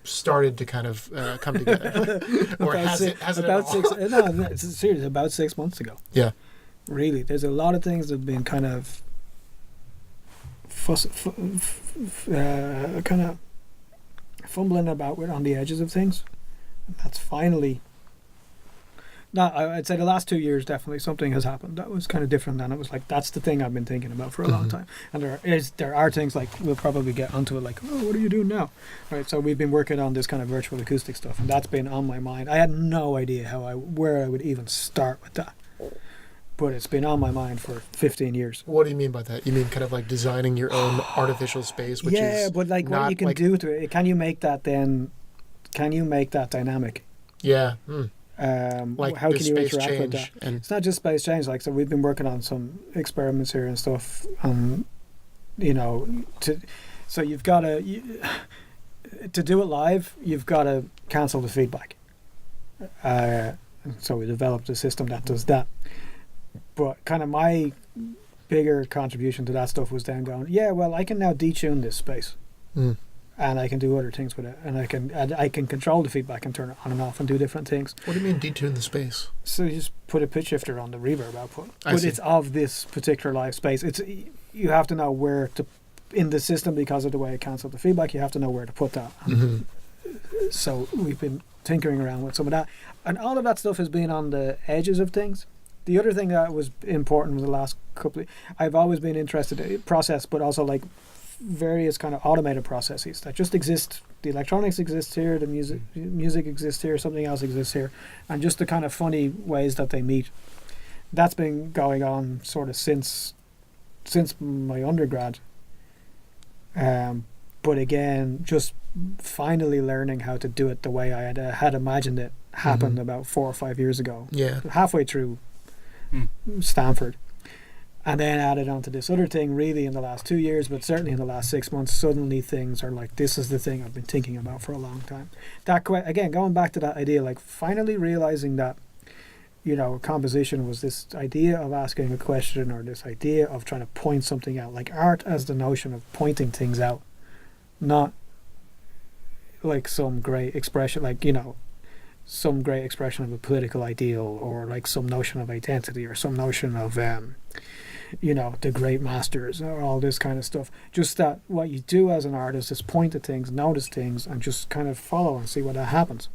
A: started to kind of come together? Or has it
C: about it's serious, about 6 months ago.
A: Yeah.
C: Really, there's a lot of things that have been kind of kind of fumbling about on the edges of things. And that's finally... I'd say the last 2 years, definitely something has happened that was kind of different, and it was like, that's the thing I've been thinking about for a long time. And there are things like, we'll probably get onto it, like, oh, what are you doing now? Right, so we've been working on this kind of virtual acoustic stuff, and that's been on my mind. I had no idea where I would even start with that, but it's been on my mind for 15 years.
A: What do you mean by that? You mean kind of like designing your own artificial space, which is
C: but like what you can do to it, can you make that dynamic?
A: Yeah.
C: Like how can you interact with that? And it's not just space change. Like, so we've been working on some experiments here and stuff. So you've got to do it live. You've got to cancel the feedback. So we developed a system that does that. But kind of my bigger contribution to that stuff was then going, I can now detune this space. And I can do other things with it, and I can control the feedback and turn it on and off and do different things.
A: What do you mean detune the space?
C: So you just put a pitch shifter on the reverb output, but it's of this particular live space. You have to know where to in the system, because of the way it cancels the feedback. You have to know where to put that. So we've been tinkering around with some of that, and all of that stuff has been on the edges of things. The other thing that was important was the last couple. I've always been interested in process, but also like various kind of automated processes that just exist. The electronics exists here, the music exists here, something else exists here, and just the kind of funny ways that they meet. That's been going on sort of since my undergrad. But again, just finally learning how to do it the way I had imagined it happened about 4 or 5 years ago. Yeah, halfway through Stanford. And then added on to this other thing really in the last 2 years, but certainly in the last 6 months, suddenly things are like, this is the thing I've been thinking about for a long time. That again, going back to that idea, like finally realizing that, composition was this idea of asking a question, or this idea of trying to point something out, like art as the notion of pointing things out, not like some great expression, like, some great expression of a political ideal, or like some notion of identity, or some notion of the great masters, or all this kind of stuff. Just that what you do as an artist is point at things, notice things, and just kind of follow and see what happens.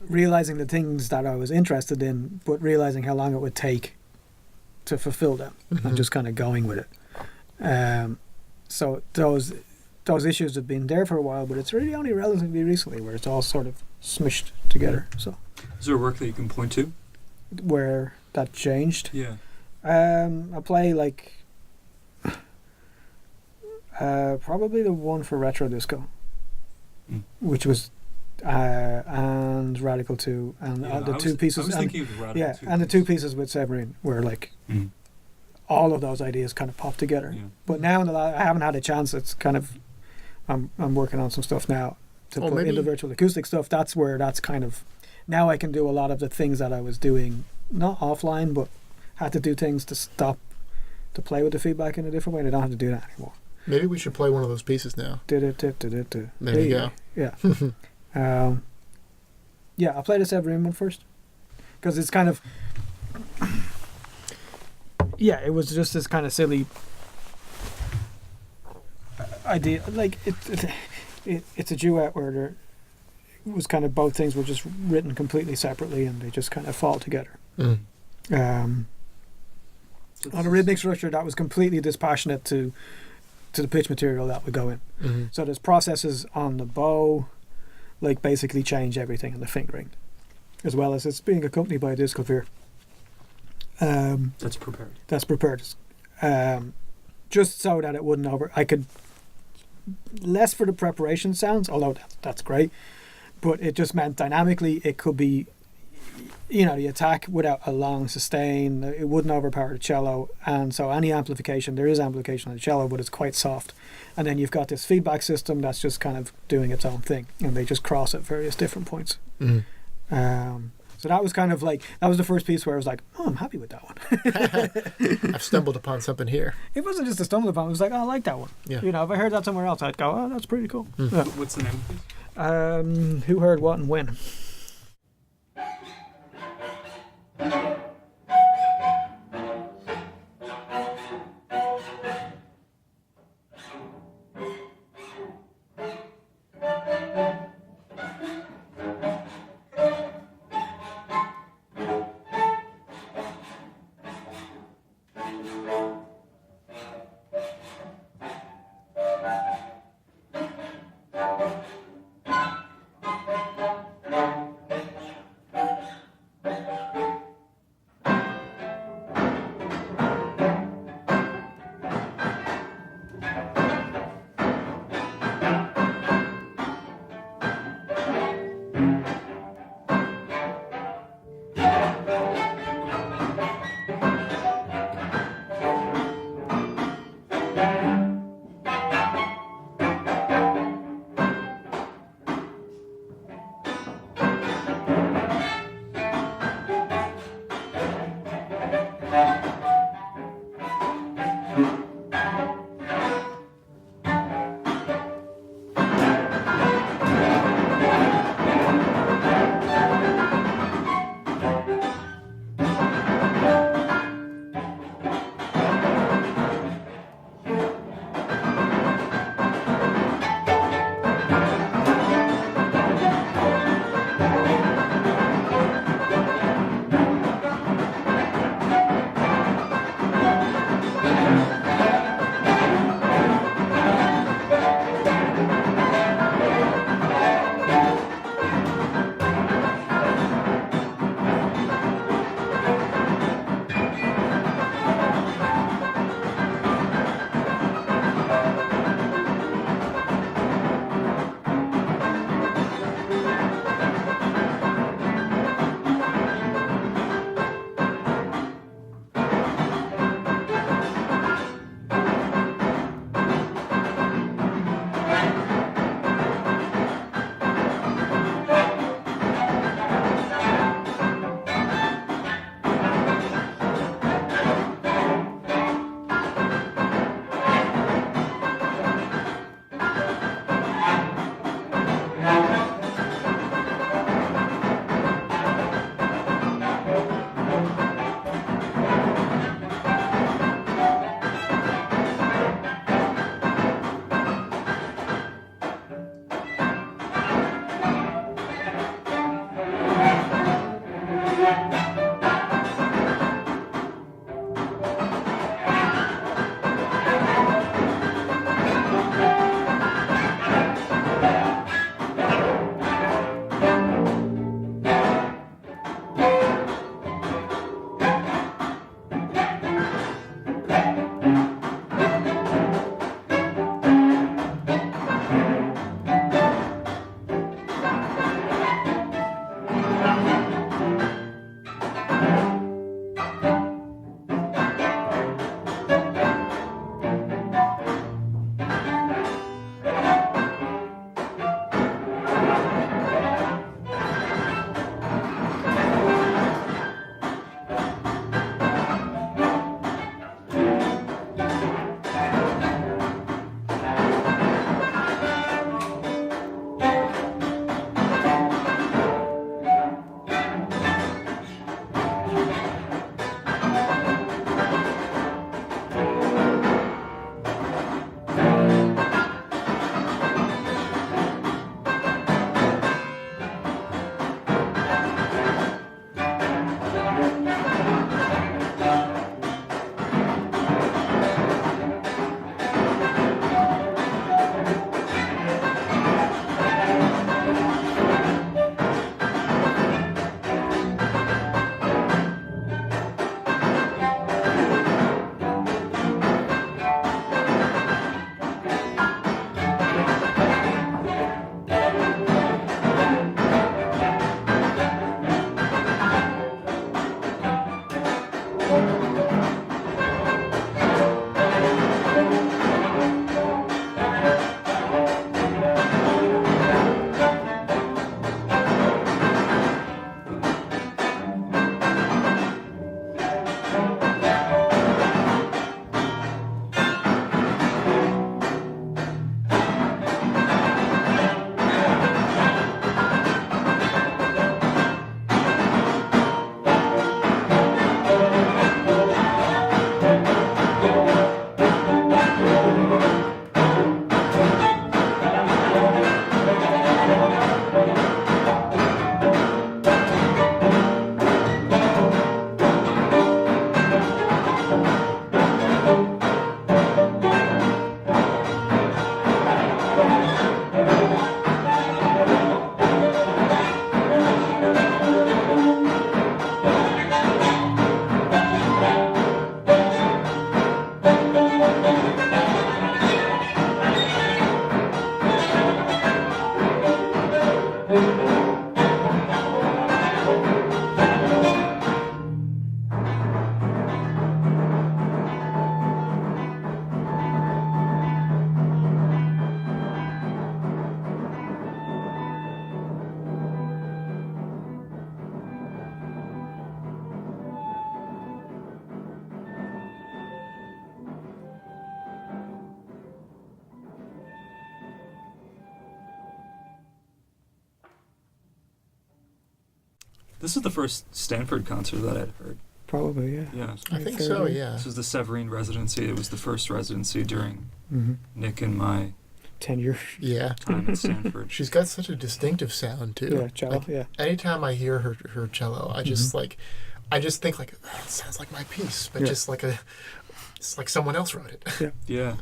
C: Realizing the things that I was interested in, but realizing how long it would take to fulfill them, and just kind of going with it. So those issues have been there for a while, but it's really only relatively recently where it's all sort of smushed together. So,
B: is there a work that you can point to
C: where that changed?
B: Yeah.
C: I play like probably the one for Retrodisco, which was and Radical 2, and the two pieces.
B: I was thinking of Radical 2.
C: And the two pieces with Severine were like all of those ideas kind of popped together. Yeah. But now I haven't had a chance. It's kind of I'm working on some stuff now to put in the virtual acoustic stuff. That's where that's kind of now I can do a lot of the things that I was doing not offline, but had to do things to stop to play with the feedback in a different way. I don't have to do that anymore.
A: Maybe we should play one of those pieces now.
C: There you
A: go.
C: Yeah. Yeah, I'll play the Severine one first. Because it's kind of... Yeah, it was just this kind of silly idea. Like, it's a duet where there was kind of both things were just written completely separately and they just kind of fall together. On a rhythmic structure that was completely dispassionate to the pitch material that would go in. So there's processes on the bow, like basically change everything in the fingering, as well as it's being accompanied by a disc clavir.
B: That's prepared.
C: That's prepared. Just so that it wouldn't I could less for the preparation sounds, although that's great, but it just meant dynamically it could be, the attack without a long sustain, it wouldn't overpower the cello, and so any amplification, there is amplification on the cello, but it's quite soft. And then you've got this feedback system that's just kind of doing its own thing, and they just cross at various different points. So that was kind of like, that was the first piece where I was like, oh, I'm happy with that one.
A: I've stumbled upon something here.
C: It wasn't just a stumble upon, it was like, oh, I like that one.
A: Yeah.
C: If I heard that somewhere else, I'd go, oh, that's pretty cool.
B: Yeah. What's the name of it?
C: Who Heard What and When.
B: This is the first Stanford concert that I'd heard.
C: Probably, yeah.
B: Yeah.
A: I think so, yeah.
B: This was the Severine residency. It was the first residency during
C: Mm-hmm.
B: Nick and my
C: Tenure.
A: Yeah.
B: time at Stanford.
A: She's got such a distinctive sound, too.
C: Yeah, cello,
A: Like,
C: yeah.
A: anytime I hear her cello, I just,
C: Mhm.
A: I just think, like, "Oh, it sounds like my piece, but
C: Yeah.
A: just like it's like someone else wrote it.
B: Yeah.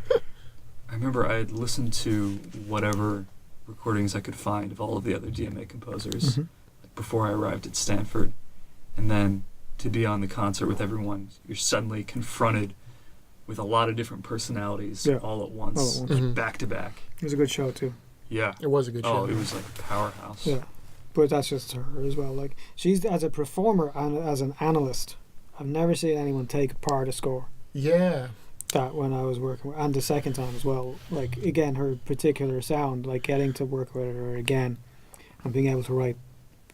B: I remember I had listened to whatever recordings I could find of all of the other DMA composers
C: Mhm.
B: before I arrived at Stanford. And then to be on the concert with everyone, you're suddenly confronted with a lot of different personalities
C: Yeah.
B: all at once,
C: All at
A: once.
B: like
A: Mhm.
B: back to back.
C: It was a good show, too.
B: Yeah.
A: It was a good show.
B: Oh, it was like a powerhouse.
C: Yeah. But that's just her as well. Like, she's, as a performer and as an analyst, I've never seen anyone take apart a score.
A: Yeah.
C: That when I was working with, and the second time as well, like, again, her particular sound, like getting to work with her again and being able to write,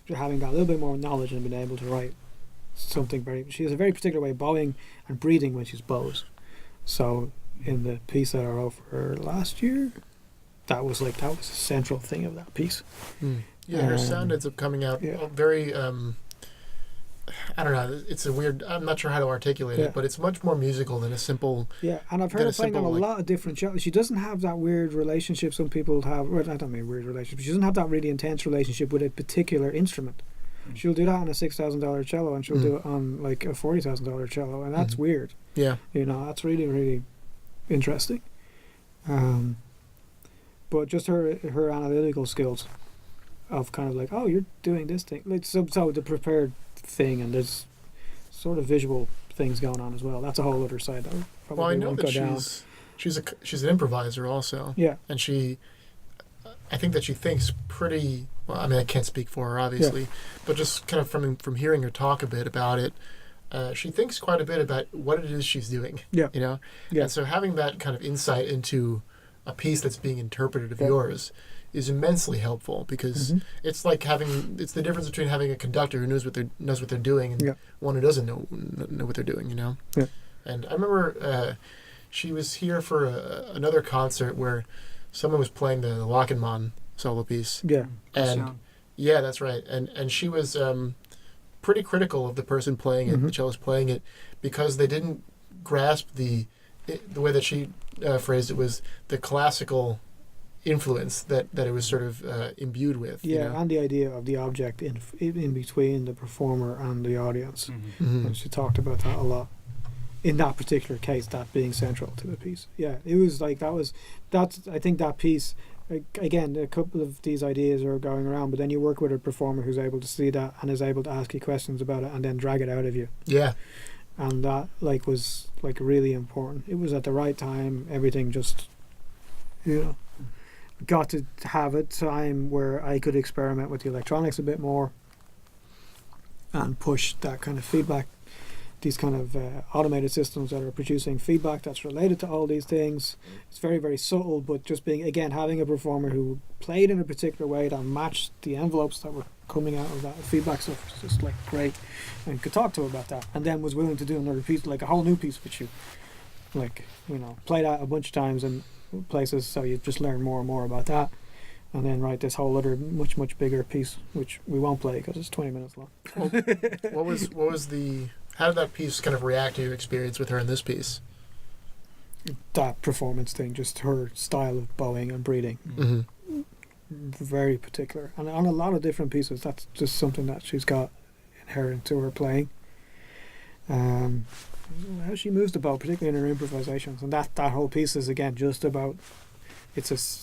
C: having got a little bit more knowledge and being able to write something she has a very particular way of bowing and breathing when she's bows. So in the piece that I wrote for her last year, that was a central thing of that piece.
A: Yeah, her sound ends up coming out
C: Yeah.
A: very, I don't know, it's a weird, I'm not sure how to articulate
C: Yeah.
A: it, but it's much more musical than a simple,
C: Yeah, and I've heard
A: Than
C: her
A: a
C: playing on a
A: simple, like-
C: lot of different shows. She doesn't have that weird relationship some people have. Well, I don't mean weird relationship. She doesn't have that really intense relationship with a particular instrument.
B: Mm.
C: She'll do that on a $6,000 cello, and she'll do it on like a $40,000 cello, and that's
A: Mhm.
C: weird.
A: yeah.
C: You know, that's really, really interesting. But just her analytical skills of kind of like, oh, you're doing this thing. Like, so the prepared thing, and there's sort of visual things going on as well. That's a whole other side that probably
A: Well, I know
C: won't
A: that
C: go down.
A: she's an improviser also,
C: Yeah,
A: and I think that she thinks pretty, well, I mean, I can't speak for her, obviously, but just kind of from hearing her talk a bit about it, she thinks quite a bit about what it is she's doing,
C: Yeah.
A: you know?
C: Yeah.
A: And so having that kind of insight into a piece that's being interpreted of
C: Yeah.
A: yours is immensely helpful, because
C: Mhm.
A: it's the difference between having a conductor who knows what they're doing and
C: Yeah.
A: one who doesn't know what they're doing, you know?
C: Yeah.
A: And I remember she was here for another concert where someone was playing the Lachenmann solo piece.
C: yeah.
A: And
B: Sound.
A: yeah, that's right. And she was pretty critical of the person playing it,
C: Mhm.
A: the cellist playing it, because they didn't grasp the way that she phrased it was the classical influence that it was sort of imbued with.
C: Yeah,
A: you know?
C: and the idea of the object in between the performer and the audience.
B: Mhm.
A: Mhm.
C: And she talked about that a lot. In that particular case, that being central to the piece. Yeah, it was like that's I think that piece, again, a couple of these ideas are going around, but then you work with a performer who's able to see that and is able to ask you questions about it and then drag it out of you.
A: Yeah.
C: And that was really important. It was at the right time. Everything just, got to have a time where I could experiment with the electronics a bit more and push that kind of feedback, these kind of automated systems that are producing feedback that's related to all these things. It's very, very subtle, but just having a performer who played in a particular way that matched the envelopes that were coming out of that feedback stuff was just great, and could talk to her about that, and then was willing to do another piece, like a whole new piece with you, play that a bunch of times in places, so you just learn more and more about that, and then write this whole other much, much bigger piece, which we won't play because it's 20 minutes long.
A: How did that piece kind of react to your experience with her in this piece?
C: That performance thing, just her style of bowing and breathing,
A: Mm-hmm.
C: very particular, and on a lot of different pieces, that's just something that she's got inherent to her playing. How she moves the bow, particularly in her improvisations, and that whole piece is again just about, it's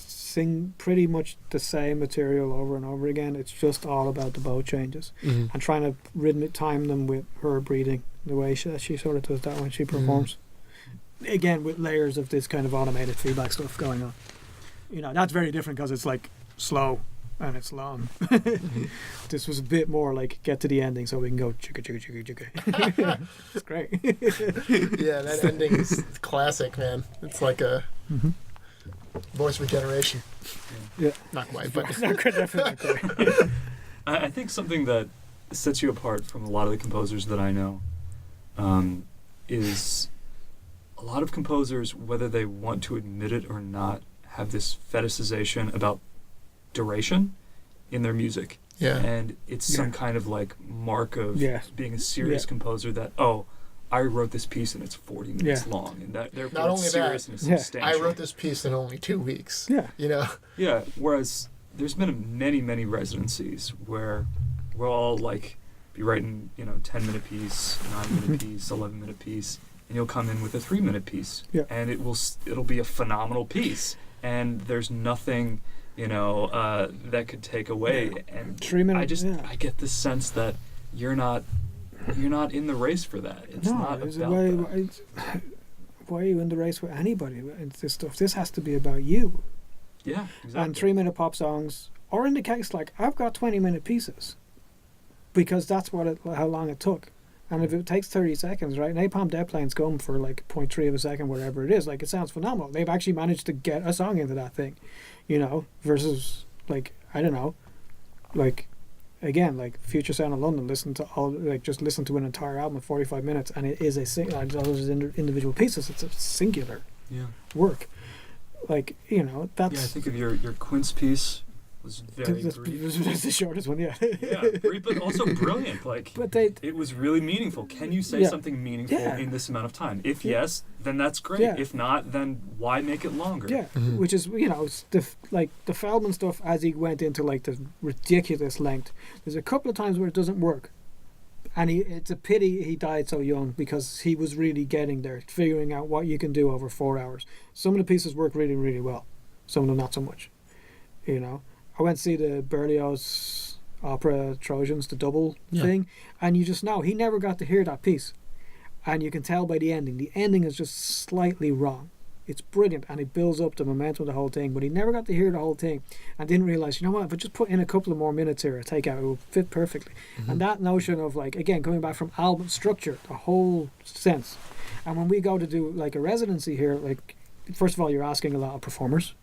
C: pretty much the same material over and over again. It's just all about the bow changes
A: Mm-hmm.
C: and trying to rhythmic time them with her breathing, the way she sort of does that when she performs. Again, with layers of this kind of automated feedback stuff going on. That's very different because it's slow and it's long. This was a bit more get to the ending so we can go chicka chicka chicka chicka. It's great.
A: Yeah, that ending is classic, man. It's like a voice regeneration.
C: Yeah.
A: Not quite, but
C: Definitely not quite.
B: I think something that sets you apart from a lot of the composers that I know is a lot of composers, whether they want to admit it or not, have this fetishization about duration in their music.
A: Yeah.
B: And it's some kind of like mark of being a serious composer that, I wrote this piece and it's 40 minutes long, and that therefore
A: Not only
B: it's serious and it's
A: that,
B: substantial.
A: I wrote this piece in only 2 weeks.
C: Yeah.
A: You know?
B: Yeah, whereas there's been many residencies where we'll all like be writing, 10-minute piece, 9-minute piece, 11-minute piece, and you'll come in with a 3-minute piece, and it'll be a phenomenal piece, and there's nothing, that could take away. And
C: 3 minutes.
B: I get the sense that you're not in the race for that. It's not about that.
C: Why are you in the race with anybody? It's this stuff. This has to be about you.
B: Yeah, exactly.
C: And 3-minute pop songs, or in the case like I've got 20-minute pieces, because that's how long it took. And if it takes 30 seconds, right? Napalm Death Plane's going for like 0.3 of a second, whatever it is. Like, it sounds phenomenal. They've actually managed to get a song into that thing, versus like, I don't know, like, again, like Future Sound of London, listen to an entire album of 45 minutes, and it is those individual pieces. It's a singular work. Like, that's...
B: Yeah, I think of your Quince piece was very brief.
C: That's the shortest one,
B: Yeah, brief, but also brilliant. Like, it was really meaningful. Can you say something meaningful in this amount of time? If yes, then that's great.
C: Yeah.
B: If not, then why make it longer?
C: Yeah, which is, it's the Feldman stuff, as he went into like the ridiculous length. There's a couple of times where it doesn't work. And it's a pity he died so young, because he was really getting there, figuring out what you can do over 4 hours. Some of the pieces work really, really well. Some of them not so much. I went to see the Berlioz opera Trojans, the double thing, and you just know he never got to hear that piece. And you can tell by the ending. The ending is just slightly wrong. It's brilliant, and it builds up the momentum of the whole thing, but he never got to hear the whole thing and didn't realize, if I just put in a couple of more minutes here, a takeout, it will fit perfectly. And that notion of, like, again, coming back from album structure, the whole sense. And when we go to do like a residency here, like, first of all, you're asking a lot of performers.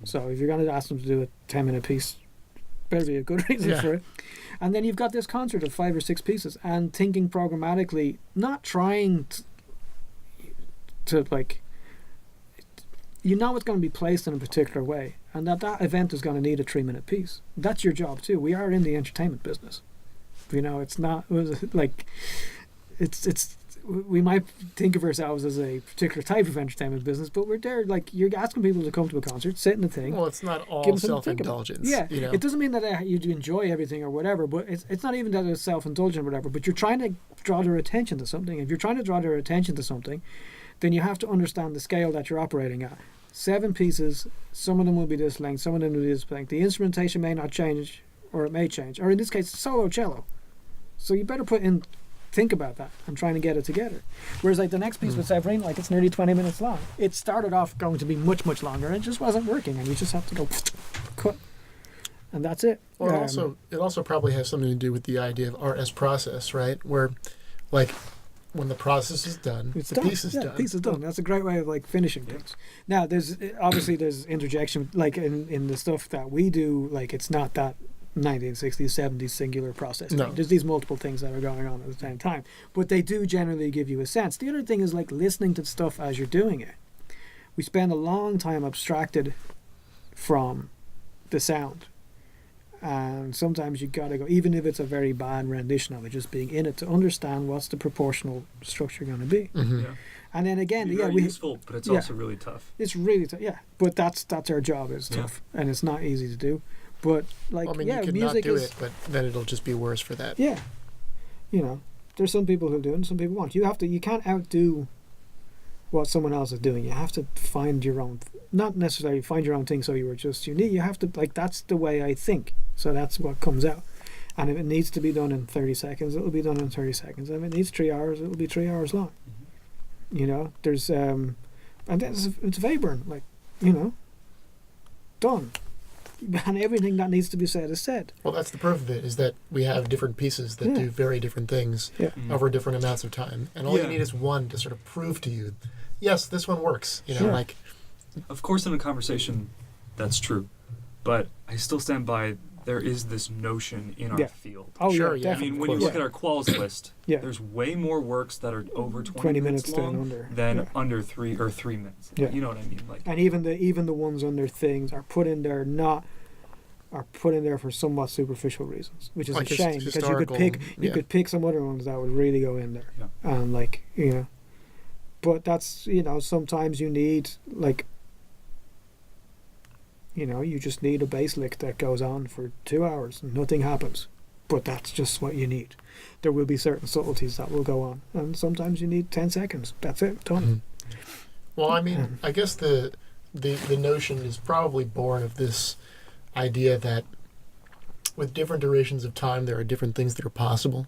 C: So if you're going to ask them to do a 10-minute piece, better be a good reason for it. And then you've got this concert of 5 or 6 pieces, and thinking programmatically, not trying to like, it's going to be placed in a particular way, and that event is going to need a 3-minute piece. That's your job too. We are in the entertainment business. It's not like it's. We might think of ourselves as a particular type of entertainment business, but we're there, like, you're asking people to come to a concert, sit in the thing.
A: Well, it's not all self-indulgence.
C: Yeah, it doesn't mean that you enjoy everything or whatever, but it's not even that it's self-indulgent or whatever, but you're trying to draw their attention to something. If you're trying to draw their attention to something, then you have to understand the scale that you're operating at. 7 pieces, some of them will be this length, some of them will be this length. The instrumentation may not change, or it may change, or in this case, solo cello. So you better think about that and trying to get it together. Whereas like the next piece with Severine, like, it's nearly 20 minutes long. It started off going to be much, much longer, and it just wasn't working, and you just have to go cut, and that's it.
A: Well, it also probably has something to do with the idea of art as process, right? Where, like, when the process is done, the piece is done.
C: The piece is done. That's a great way of like finishing things. Now, there's interjection, like in the stuff that we do. Like, it's not that 1960s, 70s singular process.
A: No.
C: There's these multiple things that are going on at the same time, but they do generally give you a sense. The other thing is, like, listening to stuff as you're doing it. We spend a long time abstracted from the sound, and sometimes you gotta go, even if it's a very bad rendition of it, just being in it, to understand what's the proportional structure going to be. And then again,
B: useful, but it's also really tough.
C: It's really tough, but that's our job. Is tough, and it's not easy to do. But like,
A: you could
C: music
A: not do it, but then it'll just be worse for that.
C: Yeah, there's some people who do it, and some people won't. You can't outdo what someone else is doing. You have to find your own, not necessarily find your own thing. So you were just unique. You have to, like, that's the way I think. So that's what comes out. And if it needs to be done in 30 seconds, it'll be done in 30 seconds. If it needs 3 hours, it'll be 3 hours long. There's and it's Webern, like, done. And everything that needs to be said is said.
A: Well, that's the proof of it, is that we have different pieces that do very different things over different amounts of time. And all you need is one to sort of prove to you, yes, this one works. Like,
B: of course, in a conversation, that's true. But I still stand by, there is this notion in our field.
C: Oh,
A: sure,
C: yeah.
B: I mean, when you look at our quals list, there's way more works that are over 20 minutes long than under 3 or 3 minutes.
C: Yeah.
B: You know what I mean? Like,
C: and even the ones under things are put in there not are put in there for somewhat superficial reasons, which is
A: Like
C: a shame because you could pick some other ones that would really go in there.
B: Yeah.
C: And like, you know, but that's, you know, sometimes you need like, you know, you just need a bass lick that goes on for 2 hours and nothing happens. But that's just what you need. There will be certain subtleties that will go on, and sometimes you need 10 seconds. That's it, done.
A: Well, I mean, I guess the notion is probably born of this idea that with different durations of time, there are different things that are possible.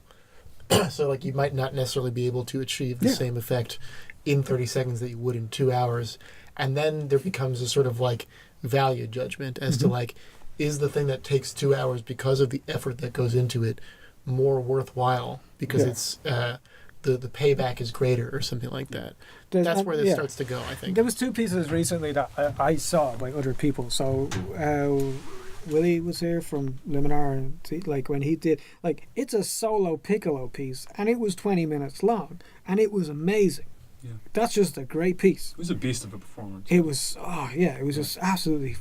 A: So, like, you might not necessarily be able to achieve the same effect in 30 seconds that you would in 2 hours. And then there becomes a sort of, like, value judgment as to, like, is the thing that takes 2 hours because of the effort that goes into it more worthwhile because it's the payback is greater or something like that. That's where this starts to go, I think.
C: There was 2 pieces recently that I saw by other people. So Willie was here from Liminar, and like when he did, like, it's a solo piccolo piece, and it was 20 minutes long, and it was amazing. Yeah. That's just a great piece.
D: It was a beast of a performance.
C: It was, it was just absolutely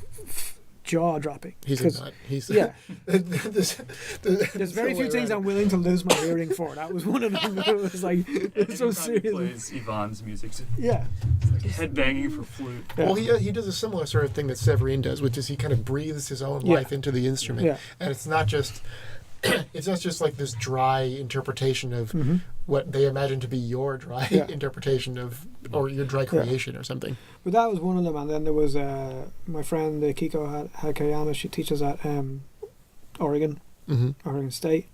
C: jaw-dropping.
A: He's a nut.
C: There's very few things I'm willing to lose my hearing for. That was one of them. It was like, it's so serious.
D: He plays Yvonne's music.
C: Yeah.
D: It's like headbanging for flute.
A: Yeah. Well, he does a similar sort of thing that Severine does, which is he kind of breathes his own life into the instrument. Yeah. And it's not just like this dry interpretation of what they imagine to be your dry interpretation of, or your dry creation or something.
C: But that was one of them, and then there was my friend Kiko Hakayama. She teaches at Oregon State,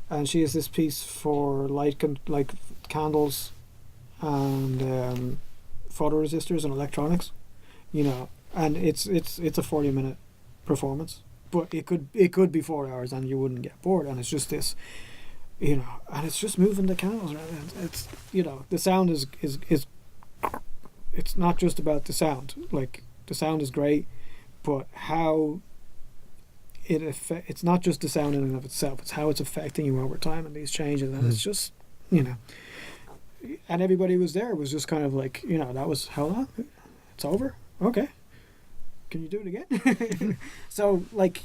C: and she has this piece for like candles and photoresistors and electronics, you know, and it's a 40-minute performance. But it could be 4 hours and you wouldn't get bored, and it's just this, you know, and it's just moving the candles around. It's, you know, the sound is it's not just about the sound. Like, the sound is great, but how it's not just the sound in and of itself. It's how it's affecting you over time and these changes, and it's just, you know. And everybody was there. It was just kind of like, you know, that was how long? It's over? Okay. Can you do it again? So, like,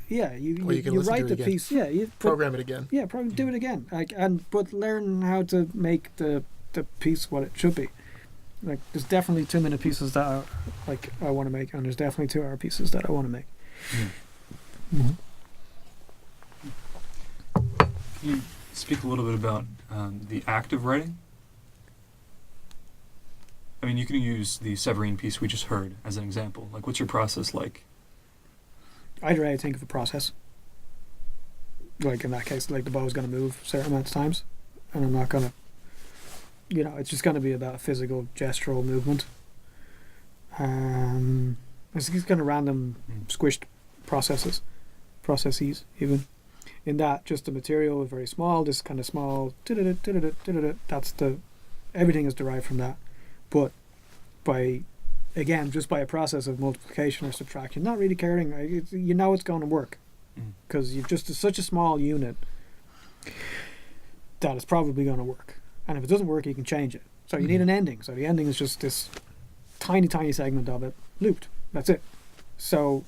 C: you write the piece. Yeah, you
A: program it again.
C: Yeah, do it again. Like, but learn how to make the piece what it should be. Like, there's definitely 2-minute pieces that I want to make, and there's definitely 2-hour pieces that I want to make.
D: Can you speak a little bit about the act of writing? I mean, you can use the Severine piece we just heard as an example. Like, what's your process like?
C: I'd rather think of a process. Like, in that case, like, the bow's going to move a certain amount of times, and I'm not going to, you know, it's just going to be about physical, gestural movement. It's kind of random, squished processes even. In that, just the material is very small, this kind of small, that's everything is derived from that. But just by a process of multiplication or subtraction, not really caring, you know it's going to work. Because you've just such a small unit that it's probably going to work. And if it doesn't work, you can change it. So you need an ending. So the ending is just this tiny, tiny segment of it looped. That's it. So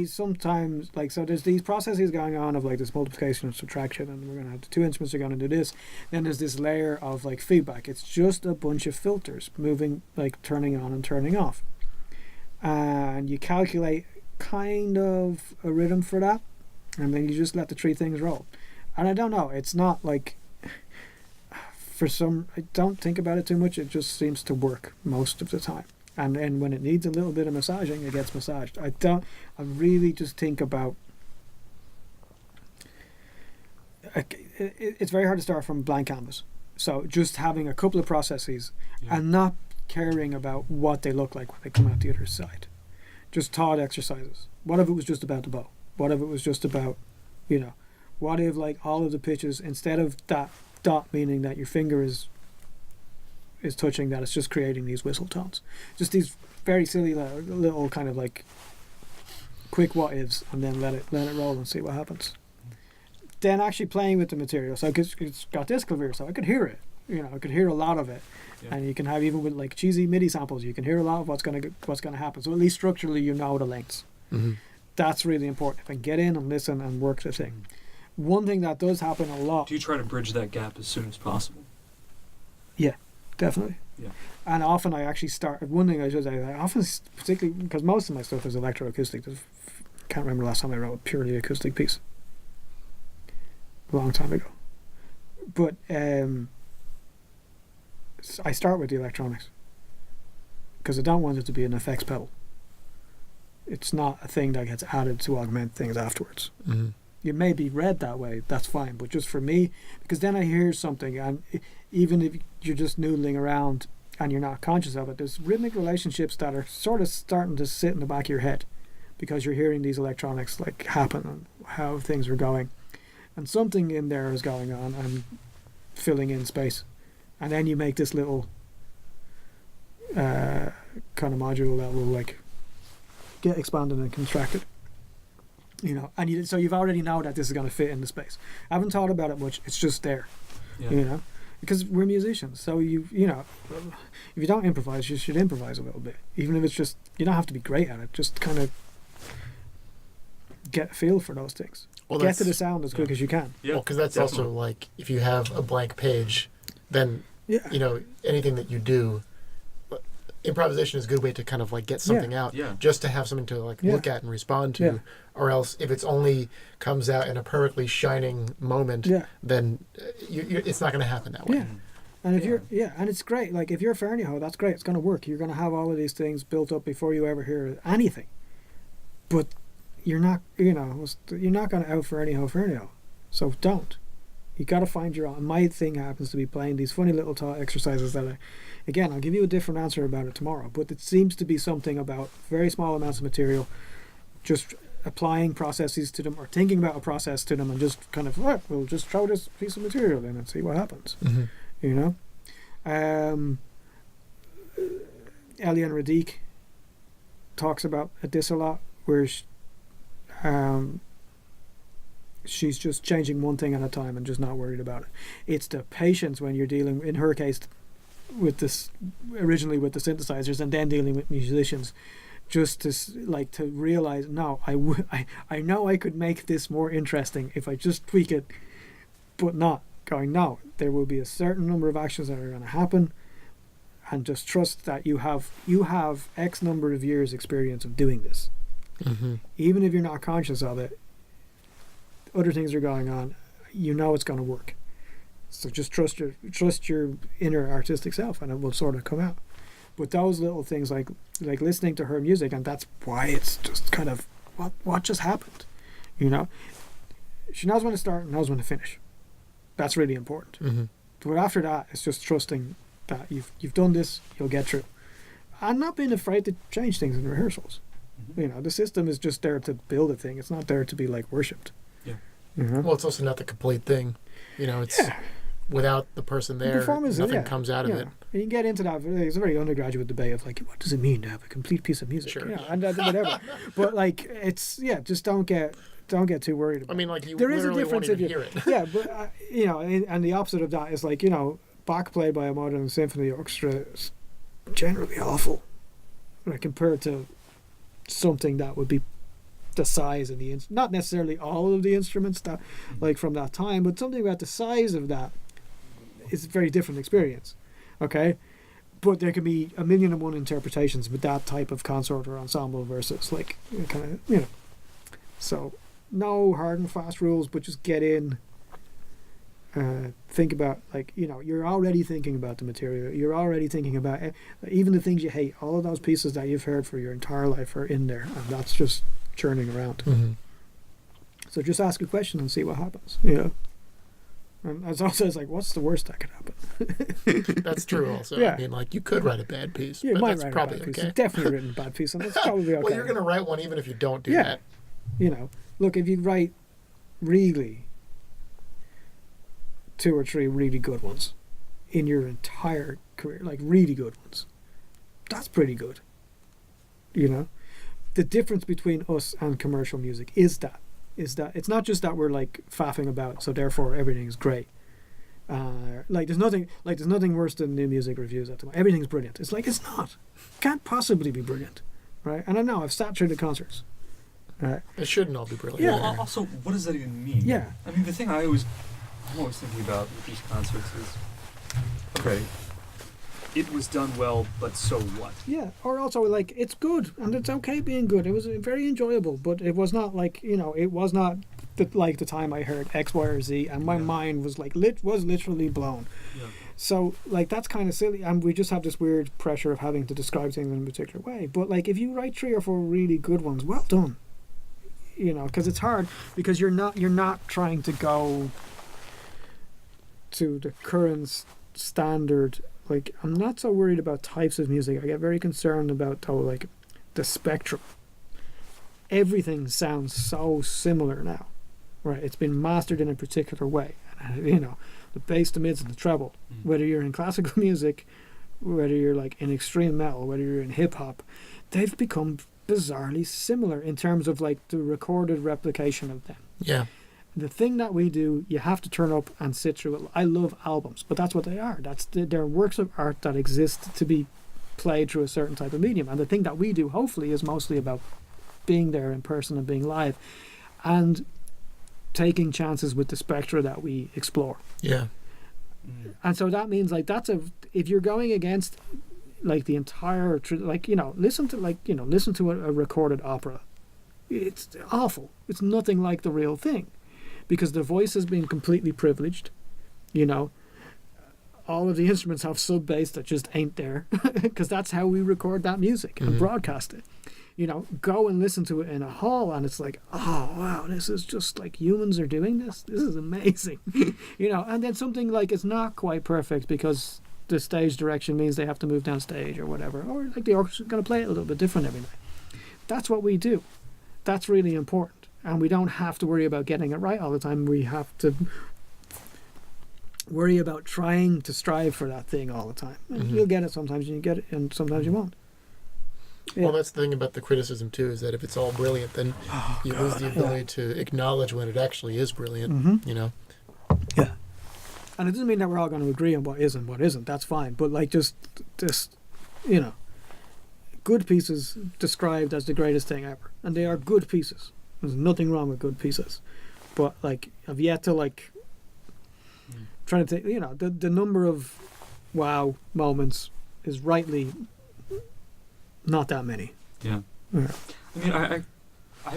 C: sometimes, like, so there's these processes going on of like this multiplication and subtraction, and we're going to have the 2 instruments are going to do this. Then there's this layer of like feedback. It's just a bunch of filters moving, like turning on and turning off. And you calculate kind of a rhythm for that, and then you just let the 3 things roll. And I don't know, it's not like, I don't think about it too much. It just seems to work most of the time. And then when it needs a little bit of massaging, it gets massaged. I really just think about, it's very hard to start from blank canvas. So just having a couple of processes and not caring about what they look like when they come out the other side. Just thought exercises. What if it was just about the bow? What if it was just about, you know, what if like all of the pitches, instead of that dot meaning that your finger is touching, that it's just creating these whistle tones, just these very silly little kind of like quick what ifs, and then let it roll and see what happens. Then actually playing with the material, so it's got this clavier, so I could hear it, you know, I could hear a lot of it. And you can have, even with like cheesy MIDI samples, you can hear a lot of what's gonna happen, so at least structurally you know the lengths. That's really important. If I get in and listen and work the thing. One thing that does happen a lot.
D: Do you try to bridge that gap as soon as possible?
C: Yeah, definitely.
D: Yeah.
C: And often I actually start. One thing I should say, I often, particularly because most of my stuff is electro-acoustic. Can't remember the last time I wrote a purely acoustic piece. A long time ago. But I start with the electronics because I don't want it to be an effects pedal. It's not a thing that gets added to augment things afterwards.
A: Mm-hmm.
C: You may be read that way, that's fine, but just for me, because then I hear something, and even if you're just noodling around and you're not conscious of it, there's rhythmic relationships that are sort of starting to sit in the back of your head because you're hearing these electronics like happen and how things are going, and something in there is going on and filling in space, and then you make this little kind of module that will like get expanded and contracted. You know, and so you've already know that this is going to fit in the space. I haven't thought about it much. It's just there, you know, because we're musicians. So you know, if you don't improvise, you should improvise a little bit, even if it's just, you don't have to be great at it. Just kind of get a feel for those things. Well, get to the sound as quick as you can.
A: Yeah, well, because that's definitely. Also like if you have a blank page, then you know anything that you do. Improvisation is a good way to kind of like get something out, just to have something to like look at and respond to, or else if it's only comes out in a perfectly shining moment, then it's not going to happen that way.
C: Yeah, and if you're and it's great. Like if you're Ferniho, that's great. It's going to work. You're going to have all of these things built up before you ever hear anything. But you're not, you know, you're not going to out Ferniho. So don't. You got to find your own. My thing happens to be playing these funny little exercises that again, I'll give you a different answer about it tomorrow, but it seems to be something about very small amounts of material, just applying processes to them or thinking about a process to them and just kind of, we'll just throw this piece of material in and see what happens. Mm-hmm. You know? Eliane Radique talks about this a lot, where she's just changing one thing at a time and just not worried about it. It's the patience when you're dealing, in her case, with this originally with the synthesizers and then dealing with musicians, just to realize, no, I know I could make this more interesting if I just tweak it, but not going, no, there will be a certain number of actions that are going to happen, and just trust that you have X number of years experience of doing this. Mm-hmm. Even if you're not conscious of it, other things are going on, you know it's going to work. So just trust your inner artistic self, and it will sort of come out. But those little things, like listening to her music, and that's why it's just kind of what just happened, you know. She knows when to start and knows when to finish. That's really important. Mm-hmm. But after that, it's just trusting that you've done this, you'll get through, and not being afraid to change things in rehearsals. Mm-hmm. You know, the system is just there to build a thing. It's not there to be like worshipped. Yeah. Mm-hmm.
A: Well, it's also not the complete thing. You know, it's. Yeah. Without the person there, nothing comes out of it. You can get into that. It's a very undergraduate debate of like, what does it mean to have a complete piece of music? Sure. You know, and whatever. But like, it's just don't get too worried about it. I mean, like you there literally is a difference won't even hear it. Yeah, but you know, and the opposite of that is like, you know, Bach played by a modern symphony orchestra is generally awful, like compared to something that would be the size of the not necessarily all of the instruments that like from that time, but something about the size of that. It's a very different experience, okay? But there can be 1,000,001 interpretations with that type of consort or ensemble versus like kind of, you know. So no hard and fast rules, but just get in, think about, like, you know, you're already thinking about the material. You're already thinking about even the things you hate. All of those pieces that you've heard for your entire life are in there, and that's just churning around. Mm-hmm. So just ask a question and see what happens, you know. And as also, it's like, what's the worst that could happen? That's true also. Yeah. I mean, like, you could write a bad piece, but that's probably okay. Piece. You've definitely written a bad piece, and that's probably okay. Well, you're going to write one even if you don't do that.
C: You know, look, if you write really 2 or 3 really good ones in your entire career, like really good ones, that's pretty good. You know? The difference between us and commercial music is that it's not just that we're like faffing about, so therefore everything is great. Like there's nothing worse than new music reviews at the moment. Everything's brilliant. It's like, it's not. Can't possibly be brilliant, right? And I know I've sat through the concerts,
A: It shouldn't all be brilliant.
C: Yeah.
D: Well, also, what does that even mean?
C: Yeah.
D: I mean, the thing I'm always thinking about with these concerts is, okay, it was done well, but so what?
C: Yeah, or also like it's good and it's okay being good. It was very enjoyable, but it was not like it was not like the time I heard X, Y, or Z, and my mind was like was literally blown.
D: Yeah.
C: So like that's kind of silly, and we just have this weird pressure of having to describe things in a particular way. But like if you write 3 or 4 really good ones, well done. Because it's hard because you're not trying to go to the current standard. Like, I'm not so worried about types of music. I get very concerned about, like, the spectrum. Everything sounds so similar now, right? It's been mastered in a particular way. The bass, the mids, and the treble. Whether you're in classical music, whether you're, like, in extreme metal, whether you're in hip-hop, they've become bizarrely similar in terms of, like, the recorded replication of them.
A: Yeah.
C: The thing that we do, you have to turn up and sit through it. I love albums, but that's what they are. They're works of art that exist to be played through a certain type of medium. And the thing that we do, hopefully, is mostly about being there in person and being live and taking chances with the spectra that we explore.
A: Yeah.
C: And so that means, like, if you're going against, like, the entire, listen to a recorded opera. It's awful. It's nothing like the real thing. Because the voice has been completely privileged, all of the instruments have sub bass that just ain't there, because that's how we record that music and broadcast it. Go and listen to it in a hall, and it's like, oh wow, this is just like humans are doing this. This is amazing, And then something like it's not quite perfect because the stage direction means they have to move down stage or whatever, or like the orchestra's going to play it a little bit different every night. That's what we do. That's really important. And we don't have to worry about getting it right all the time. We have to worry about trying to strive for that thing all the time. And you'll get it sometimes, and you get it, and sometimes you won't. Yeah.
A: Well, that's the thing about the criticism, too, is that if it's all brilliant, then you lose the ability to acknowledge when it actually is brilliant,
C: Yeah. And it doesn't mean that we're all going to agree on what is and what isn't. That's fine. But, like, just good pieces described as the greatest thing ever. And they are good pieces. There's nothing wrong with good pieces, but like I've yet to trying to take the number of wow moments is rightly not that many.
D: Yeah. I mean, I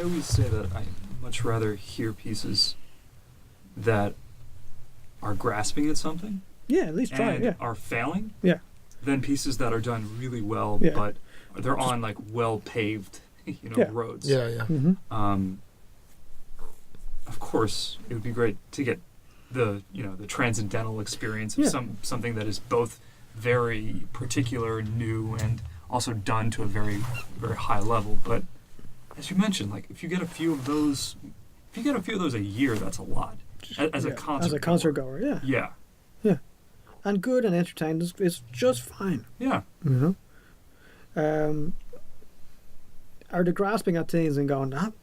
D: always say that I much rather hear pieces that are grasping at something.
C: Yeah, at least try.
D: And are failing.
C: Yeah.
D: Than pieces that are done really well, but they're on like well paved. Roads.
A: Yeah.
D: Of course, it would be great to get the transcendental experience of something that is both very particular, new, and also done to a very, very high level. But as you mentioned, like if you get a few of those a year, that's a lot. As a concert
C: goer,
D: yeah.
C: And good and entertained is just fine.
D: Yeah.
C: Are the grasping at things and going that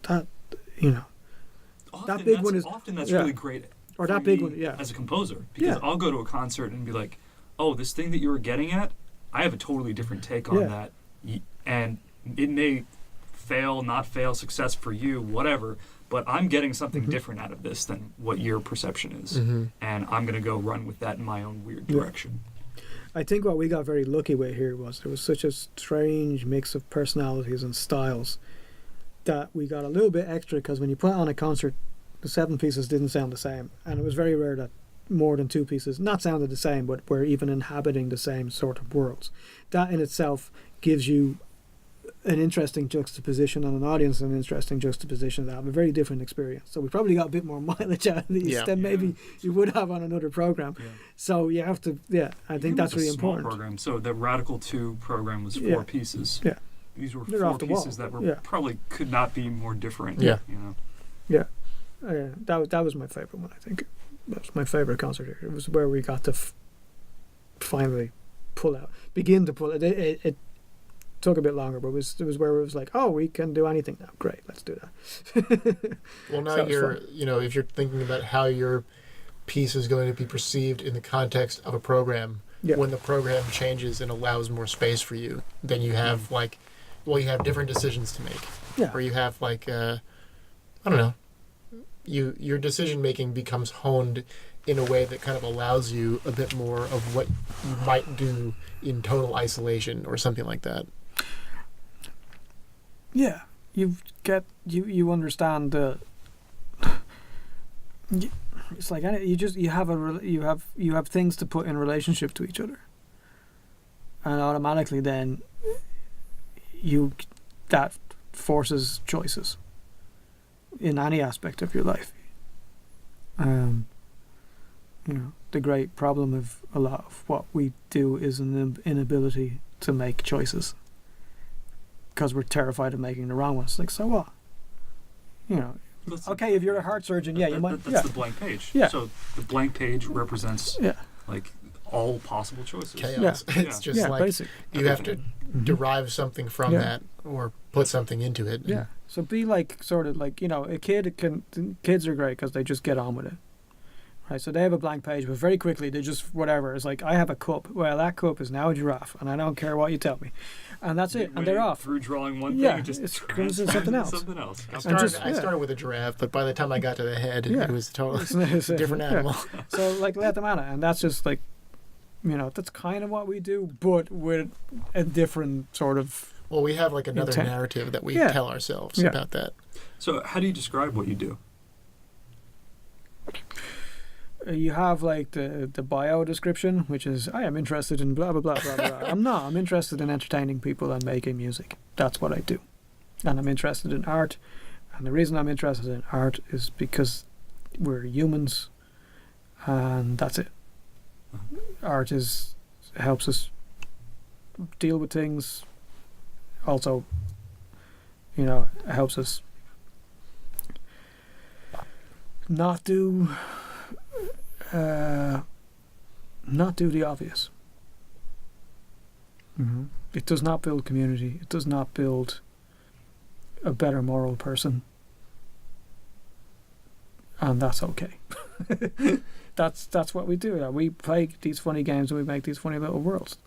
D: Often
C: that big one is
D: often that's really great.
C: Or that big one,
D: as a composer, because I'll go to a concert and be like, oh, this thing that you were getting at, I have a totally different take on that, and it may fail, not fail, success for you, whatever, but I'm getting something different out of this than what your perception is, and I'm going to go run with that in my own weird direction.
C: I think what we got very lucky with here was there was such a strange mix of personalities and styles that we got a little bit extra, because when you put on a concert, the 7 pieces didn't sound the same, and it was very rare that more than 2 pieces not sounded the same, but were even inhabiting the same sort of worlds. That in itself gives you an interesting juxtaposition on an audience, an interesting juxtaposition that have a very different experience. So we probably got a bit more mileage out of these than maybe you would have on another program. Yeah. So you have to, I think that's really important.
D: Program. So the Radical 2 program was 4 pieces.
C: Yeah.
D: These were 4 pieces that were probably could not be more different.
A: Yeah.
C: Yeah. That was my favorite one, I think. That was my favorite concert here. It was where we got to finally begin to pull it. It took a bit longer, but it was where it was like, oh, we can do anything now. Great, let's do that.
A: Well, now if you're thinking about how your piece is going to be perceived in the context of a program, when the program changes and allows more space for you, then you have you have different decisions to make. Yeah. Or you have I don't know, your decision making becomes honed in a way that kind of allows you a bit more of what you might do in total isolation or something like that.
C: Yeah, you understand the. It's like you have things to put in relationship to each other, and automatically then that forces choices in any aspect of your life. The great problem of a lot of what we do is an inability to make choices because we're terrified of making the wrong ones. Like, so what? Okay, if you're a heart surgeon, you might.
D: That's the blank page.
C: Yeah.
D: So the blank page represents like all possible choices.
A: Chaos.
C: Yeah.
A: It's just like
C: basic.
A: you have to derive something from that or put something into it.
C: Yeah. So be like, sort of like, a kid kids are great because they just get on with it. Right, so they have a blank page, but very quickly they just whatever. It's like, I have a cup. Well, that cup is now a giraffe, and I don't care what you tell me, and that's it. And they're off.
D: Through drawing one thing, it just
C: comes into something else.
A: I started with a giraffe, but by the time I got to the head, it was a totally different animal.
C: So like, let them at it, and that's just like, that's kind of what we do, but with a different sort of.
A: Well, we have like another narrative that we tell ourselves about that.
D: So, how do you describe what you do?
C: You have like the bio description, which is, I am interested in blah blah blah blah blah. I'm interested in entertaining people and making music. That's what I do, and I'm interested in art. And the reason I'm interested in art is because we're humans, and that's it. Art helps us deal with things. Also, it helps us not do the obvious. Mm-hmm. It does not build community. It does not build a better moral person, and that's okay. That's what we do. We play these funny games and we make these funny little worlds.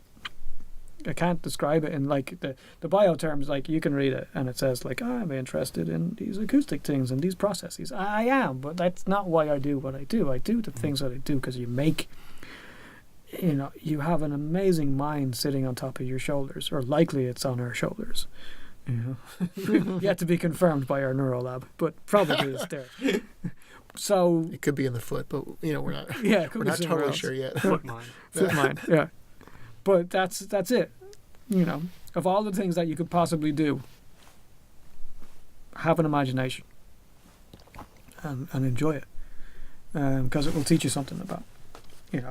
C: I can't describe it in like the bio terms. Like, you can read it and it says like, I'm interested in these acoustic things and these processes. I am, but that's not why I do what I do. I do the things that I do because you have an amazing mind sitting on top of your shoulders, or likely it's on our shoulders. Yet to be confirmed by our neural lab, but probably it's there. So
A: it could be in the foot, but we're not.
C: Yeah,
A: we're not totally sure yet.
D: Foot mind.
C: Foot mind. Yeah. But that's it. Of all the things that you could possibly do, have an imagination and enjoy it, because it will teach you something about.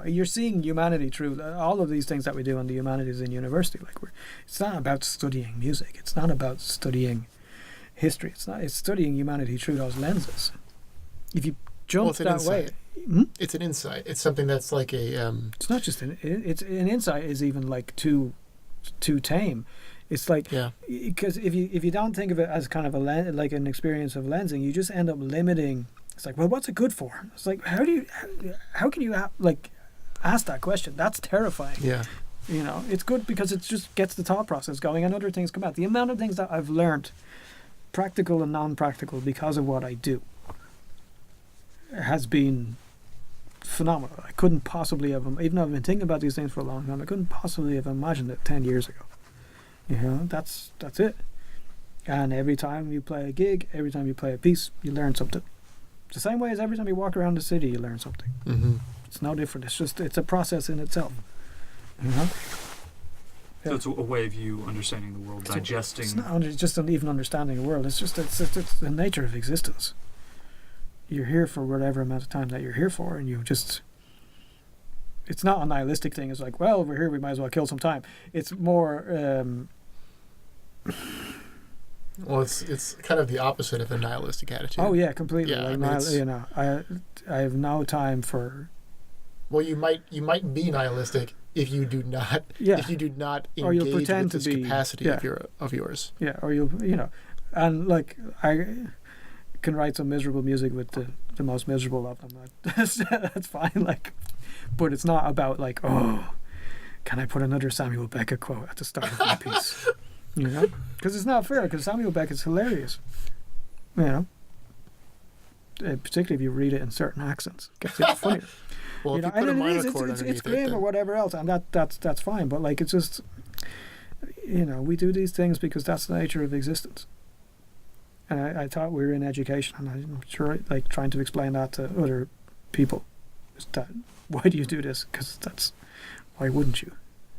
C: You're seeing humanity through all of these things that we do in the humanities in university. Like, it's not about studying music. It's not about studying history. It's studying humanity through those lenses. If you jump that way.
A: It's an insight. It's something that's like a.
C: It's not just it's an insight. Is even like too tame. It's like, because if you don't think of it as kind of like an experience of lensing, you just end up limiting. It's like, well, what's it good for? It's like, how can you ask that question? That's terrifying.
A: Yeah.
C: It's good because it just gets the thought process going, and other things come out. The amount of things that I've learned, practical and non-practical, because of what I do, has been phenomenal. I couldn't possibly have, even though I've been thinking about these things for a long time, I couldn't possibly have imagined it 10 years ago. That's it. And every time you play a gig, every time you play a piece, you learn something. It's the same way as every time you walk around the city, you learn something.
A: Mm-hmm.
C: It's no different. It's a process in itself.
D: So it's a way of you understanding the world, digesting.
C: It's not just even understanding the world. It's just it's the nature of existence. You're here for whatever amount of time that you're here for, and it's not a nihilistic thing. It's like, well, we're here, we might as well kill some time. It's more
A: well, it's kind of the opposite of a nihilistic attitude.
C: Oh yeah, completely.
A: Yeah,
C: I have no time for.
A: Well, you might be nihilistic if you do not engage
C: or you'll pretend
A: with this capacity of yours.
C: Yeah, or and like I can write some miserable music with the most miserable of them. That's fine. Like, but it's not about like, oh, can I put another Samuel Beckett quote at the start of my piece? Because it's not fair. Because Samuel Beckett's hilarious. particularly if you read it in certain accents, it gets even funnier.
A: Well,
C: You
A: if
C: know,
A: you put a
C: and
A: minor
C: it is,
A: chord
C: it's
A: underneath
C: grim
A: it,
C: or
A: then,
C: whatever else, and that's fine. But like, it's just, you know, we do these things because that's the nature of existence. And I thought we were in education, and I'm sure, like, trying to explain that to other people, is that why do you do this? Because why wouldn't you?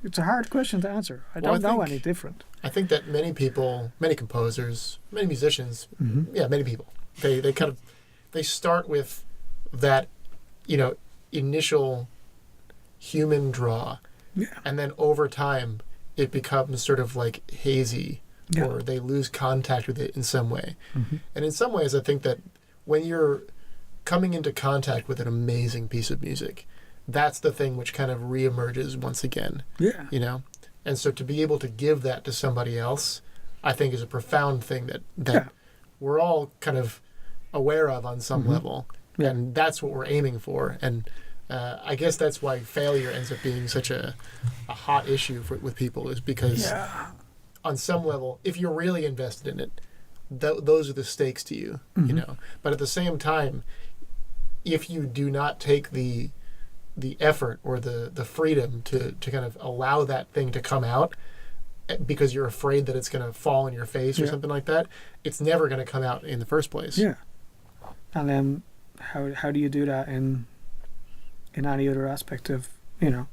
C: It's a hard question to answer. I don't know any different.
A: I think that many people, many composers, many musicians,
C: Mm-hmm.
A: many people, they start with that, you know, initial human draw,
C: Yeah.
A: and then over time it becomes sort of like hazy,
C: Yeah.
A: or they lose contact with it in some way.
C: Mm-hmm.
A: And in some ways, I think that when you're coming into contact with an amazing piece of music, that's the thing which kind of reemerges once again,
C: Yeah.
A: you know? And so to be able to give that to somebody else, I think is a profound thing that
C: Yeah.
A: we're all kind of aware of on some
C: Mhm.
A: level.
C: Yeah.
A: And that's what we're aiming for. And I guess that's why failure ends up being such a hot issue with people, is because
C: Yeah.
A: on some level, if you're really invested in it, those are the stakes to you, you
C: Mhm.
A: know. But at the same time, if you do not take the effort or the freedom to kind of allow that thing to come out, because you're afraid that it's going to fall in your face or
C: Yeah.
A: something like that, it's never going to come out in the first place.
C: Yeah. And then how do you do that in any other aspect of, you know,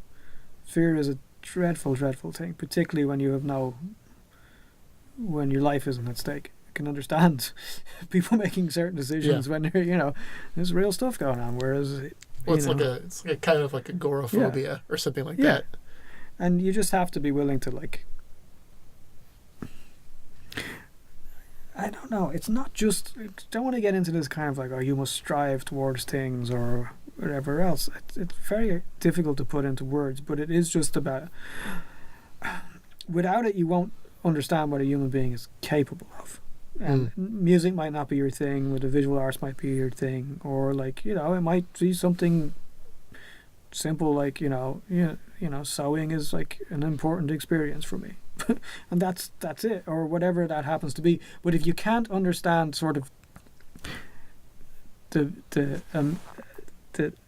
C: fear is a dreadful, dreadful thing, particularly when you have when your life isn't at stake. I can understand people making certain decisions when they're, you know, there's real stuff going on, whereas,
A: Well, it's
C: you
A: like
C: know,
A: it's like a kind of like agoraphobia or something like
C: Yeah.
A: that.
C: and you just have to be willing to, like, I don't know, it's not just, don't want to get into this kind of like, oh, you must strive towards things or whatever else. It's very difficult to put into words, but it is just about, without it you won't understand what a human being is capable of. And music might not be your thing, but the visual arts might be your thing, or, like, you know, it might be something simple, like, you know, sewing is like an important experience for me. And that's it, or whatever that happens to be. But if you can't understand sort of the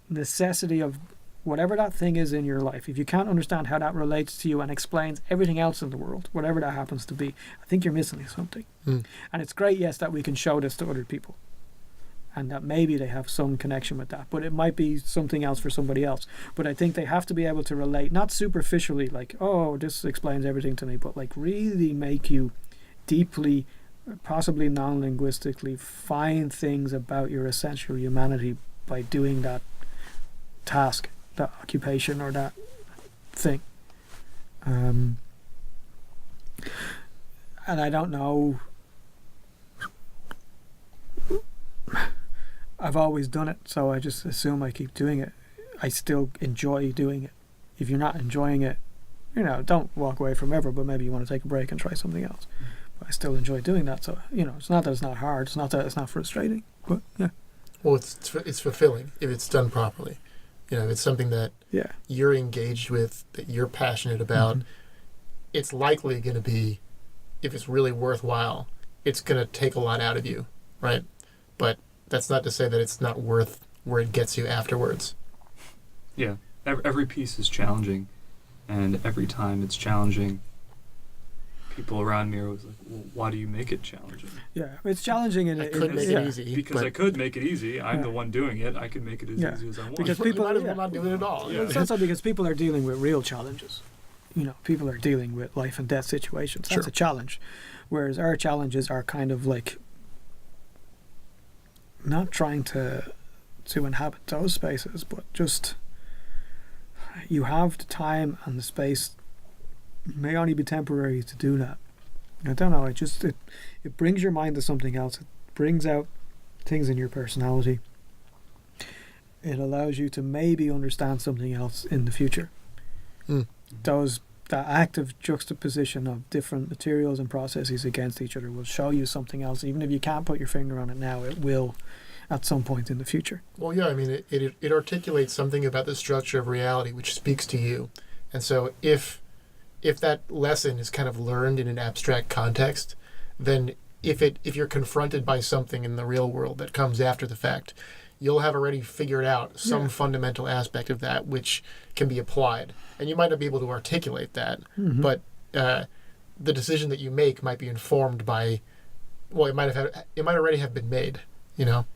C: necessity of whatever that thing is in your life, if you can't understand how that relates to you and explains everything else in the world, whatever that happens to be, I think you're missing something. And it's great, yes, that we can show this to other people, and that maybe they have some connection with that, but it might be something else for somebody else. But I think they have to be able to relate, not superficially, like, oh, this explains everything to me, but like really make you deeply, possibly non-linguistically, find things about your essential humanity by doing that task, that occupation, or that thing. And I don't know, I've always done it, so I just assume I keep doing it. I still enjoy doing it. If you're not enjoying it, you know, don't walk away from ever, but maybe you want to take a break and try something else. But I still enjoy doing that, so, you know, it's not that it's not hard, it's not that it's not frustrating, but yeah.
A: Well, it's fulfilling if it's done properly. You know, if it's something that
C: Yeah.
A: you're engaged with, that you're passionate about, it's likely going to be, if it's really worthwhile, it's going to take a lot out of you, right? But that's not to say that it's not worth where it gets you afterwards.
D: Yeah, every piece is challenging, and every time it's challenging, people around me are always like, well, why do you make it challenging?
C: Yeah, it's challenging in
A: I
C: it.
A: could make it easy.
D: Because
A: but
D: I could make it easy. I'm
C: Yeah.
D: the one doing it. I could make it as
C: Yeah.
D: easy as I want.
C: Because
A: you
C: people-
A: might as well
C: yeah.
A: not do it at all.
D: Yeah.
C: It's also because people are dealing with real challenges. You know, people are dealing with life and death situations. That's
A: Sure.
C: a challenge. Whereas our challenges are kind of like not trying to inhabit those spaces, but just you have the time and the space, may only be temporary, to do that. I don't know, it brings your mind to something else. It brings out things in your personality. It allows you to maybe understand something else in the future. That active juxtaposition of different materials and processes against each other will show you something else. Even if you can't put your finger on it now, it will at some point in the future.
A: Well, yeah, I mean, it articulates something about the structure of reality which speaks to you. And so if that lesson is kind of learned in an abstract context, then if you're confronted by something in the real world that comes after the fact, you'll have already figured out some fundamental aspect of that which can be applied. And you might not be able to articulate that, but the decision that you make might be informed by, well, it might already have been made, you know?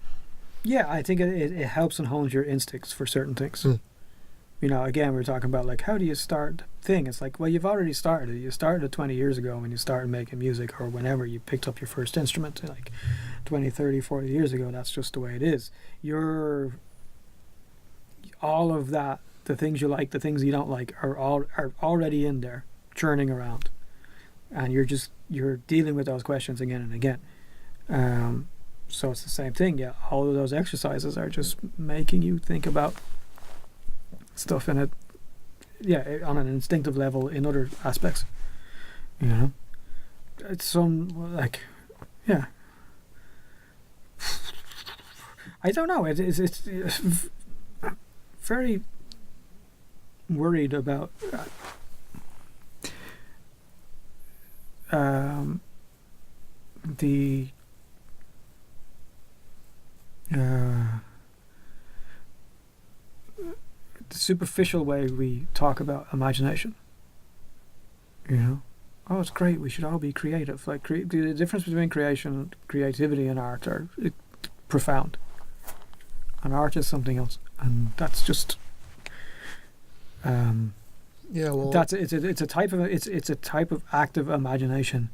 C: Yeah, I think it helps and hones your instincts for certain things. You know, again, we're talking about, like, how do you start thing? It's like, well, you've already started. You started 20 years ago when you started making music, or whenever you picked up your first instrument, like 20, 30, 40 years ago. That's just the way it is. All of that, the things you like, the things you don't like, are already in there, churning around. And you're dealing with those questions again and again. So it's the same thing. Yeah, all of those exercises are just making you think about stuff in it, on an instinctive level in other aspects. You know, it's I don't know. It's very worried about the superficial way we talk about imagination. You know, oh, it's great, we should all be creative. Like, the difference between creativity and art are profound. And art is something else, and that's just it's a type of active imagination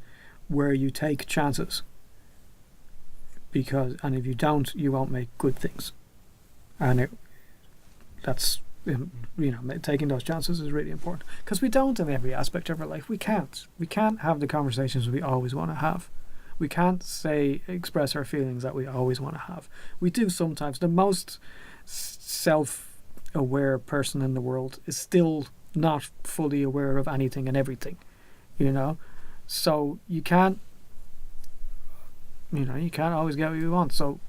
C: where you take chances, and if you don't, you won't make good things. And taking those chances is really important, because we don't, in every aspect of our life, we can't have the conversations we always want to have. We can't express our feelings that we always want to have. We do sometimes. The most self-aware person in the world is still not fully aware of anything and everything, you know. So you can't always get what you want. So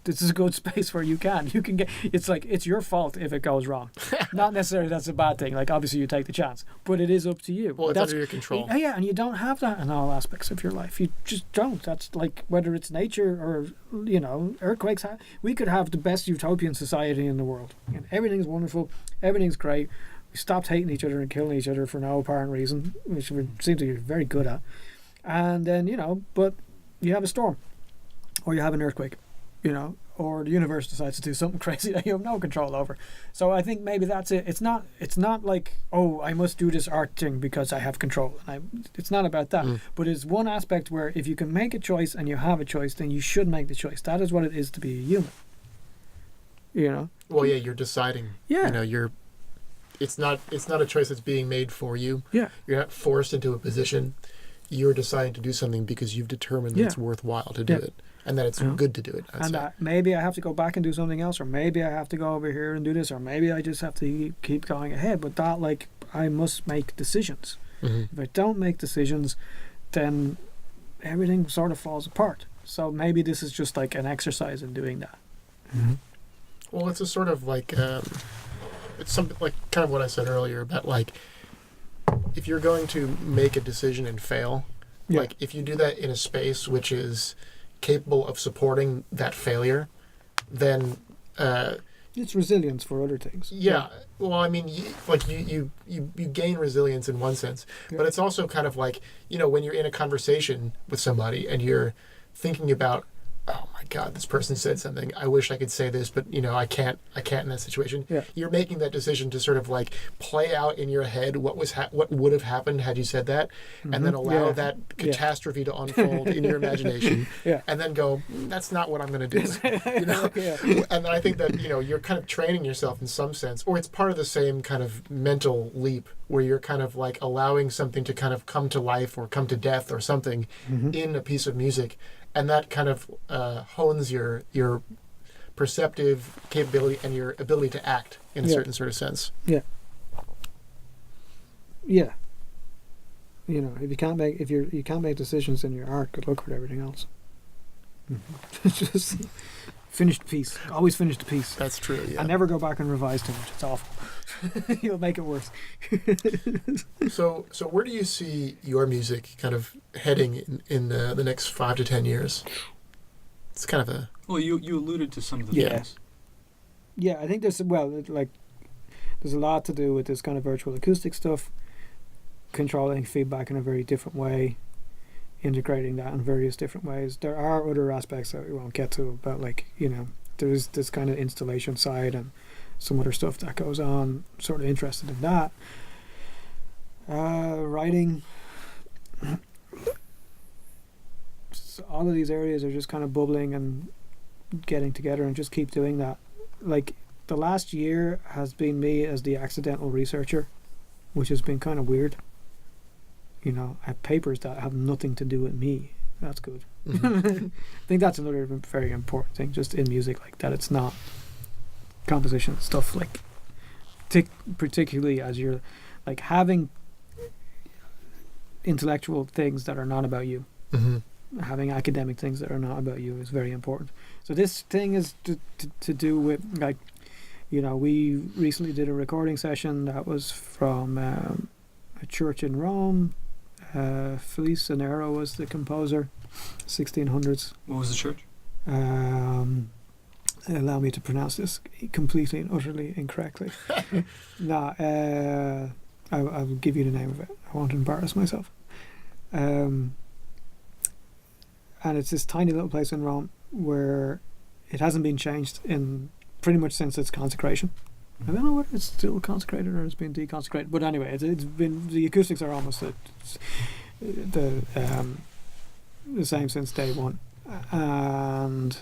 C: this is a good space where you can get. It's like, it's your fault if it goes wrong. Not necessarily that's a bad thing. Like, obviously you take the chance, but it is up to you.
A: Well, it's under your control.
C: Yeah, and you don't have that in all aspects of your life. You just don't. That's like, whether it's nature or, you know, earthquakes. We could have the best utopian society in the world, and everything's wonderful, everything's great. We stopped hating each other and killing each other for no apparent reason, which we seem to be very good at. And then, you know, but you have a storm, or you have an earthquake, you know, or the universe decides to do something crazy that you have no control over. So I think maybe that's it. It's not like, oh, I must do this art thing because I have control. It's not about that. But it's one aspect where if you can make a choice and you have a choice, then you should make the choice. That is what it is to be a human. You know?
A: Well, yeah, you're deciding. Yeah. You know, it's not a choice that's being made for you.
C: Yeah.
A: You're not forced into a position. You're deciding to do something because you've determined that it's worthwhile to do it. And that it's good to do it.
C: And maybe I have to go back and do something else, or maybe I have to go over here and do this, or maybe I just have to keep going ahead. But that, like, I must make decisions. If I don't make decisions, then everything sort of falls apart. So maybe this is just like an exercise in doing that.
A: Well, it's a sort of like, it's something like kind of what I said earlier about, like, if you're going to make a decision and fail, like, if you do that in a space which is capable of supporting that failure, then
C: it's resilience for other things.
A: Yeah. Well, I mean, you gain resilience in one sense, but it's also kind of like, you know, when you're in a conversation with somebody and you're thinking about, oh my God, this person said something. I wish I could say this, but, you know, I can't in that situation. Yeah. You're making that decision to sort of like play out in your head what would have happened had you said that, and then allow that catastrophe to unfold in your imagination, and then go, that's not what I'm going to do. You know? And then I think that, you know, you're kind of training yourself in some sense, or it's part of the same kind of mental leap where you're kind of like allowing something to kind of come to life or come to death or something in a piece of music. And that kind of hones your perceptive capability and your ability to act in a certain sort of sense. Yeah. Yeah. You know, if you can't make decisions in your art, good luck with everything else. Just
C: Finish the piece. Always finish the piece.
A: That's true. Yeah.
C: And never go back and revise too much. It's awful. You'll make it worse.
A: So where do you see your music kind of heading in the next 5 to 10 years? It's kind of a...
D: Well, you alluded to some of the
A: Yeah.
D: things.
C: Yeah, I think there's a lot to do with this kind of virtual acoustic stuff, controlling feedback in a very different way, integrating that in various different ways. There are other aspects that we won't get to about, like, you know, there's this kind of installation side and some other stuff that goes on. Sort of interested in that. Writing. So all of these areas are just kind of bubbling and getting together, and just keep doing that. Like, the last year has been me as the accidental researcher, which has been kind of weird. You know, I have papers that have nothing to do with me. That's good.
A: Mhm.
C: I think that's another very important thing, just in music, like that it's not composition stuff, like particularly as you're like having intellectual things that are not about you.
A: Mm-hmm.
C: Having academic things that are not about you is very important. So this thing is to do with, like, you know, we recently did a recording session that was from a church in Rome. Felice Nero was the composer, 1600s.
D: What was the church?
C: Allow me to pronounce this completely and utterly incorrectly. I'll give you the name of it. I won't embarrass myself. And it's this tiny little place in Rome where it hasn't been changed in pretty much since its consecration. I don't know whether it's still consecrated or it's been deconsecrated, but anyway, it's been, the acoustics are almost the same since day one. And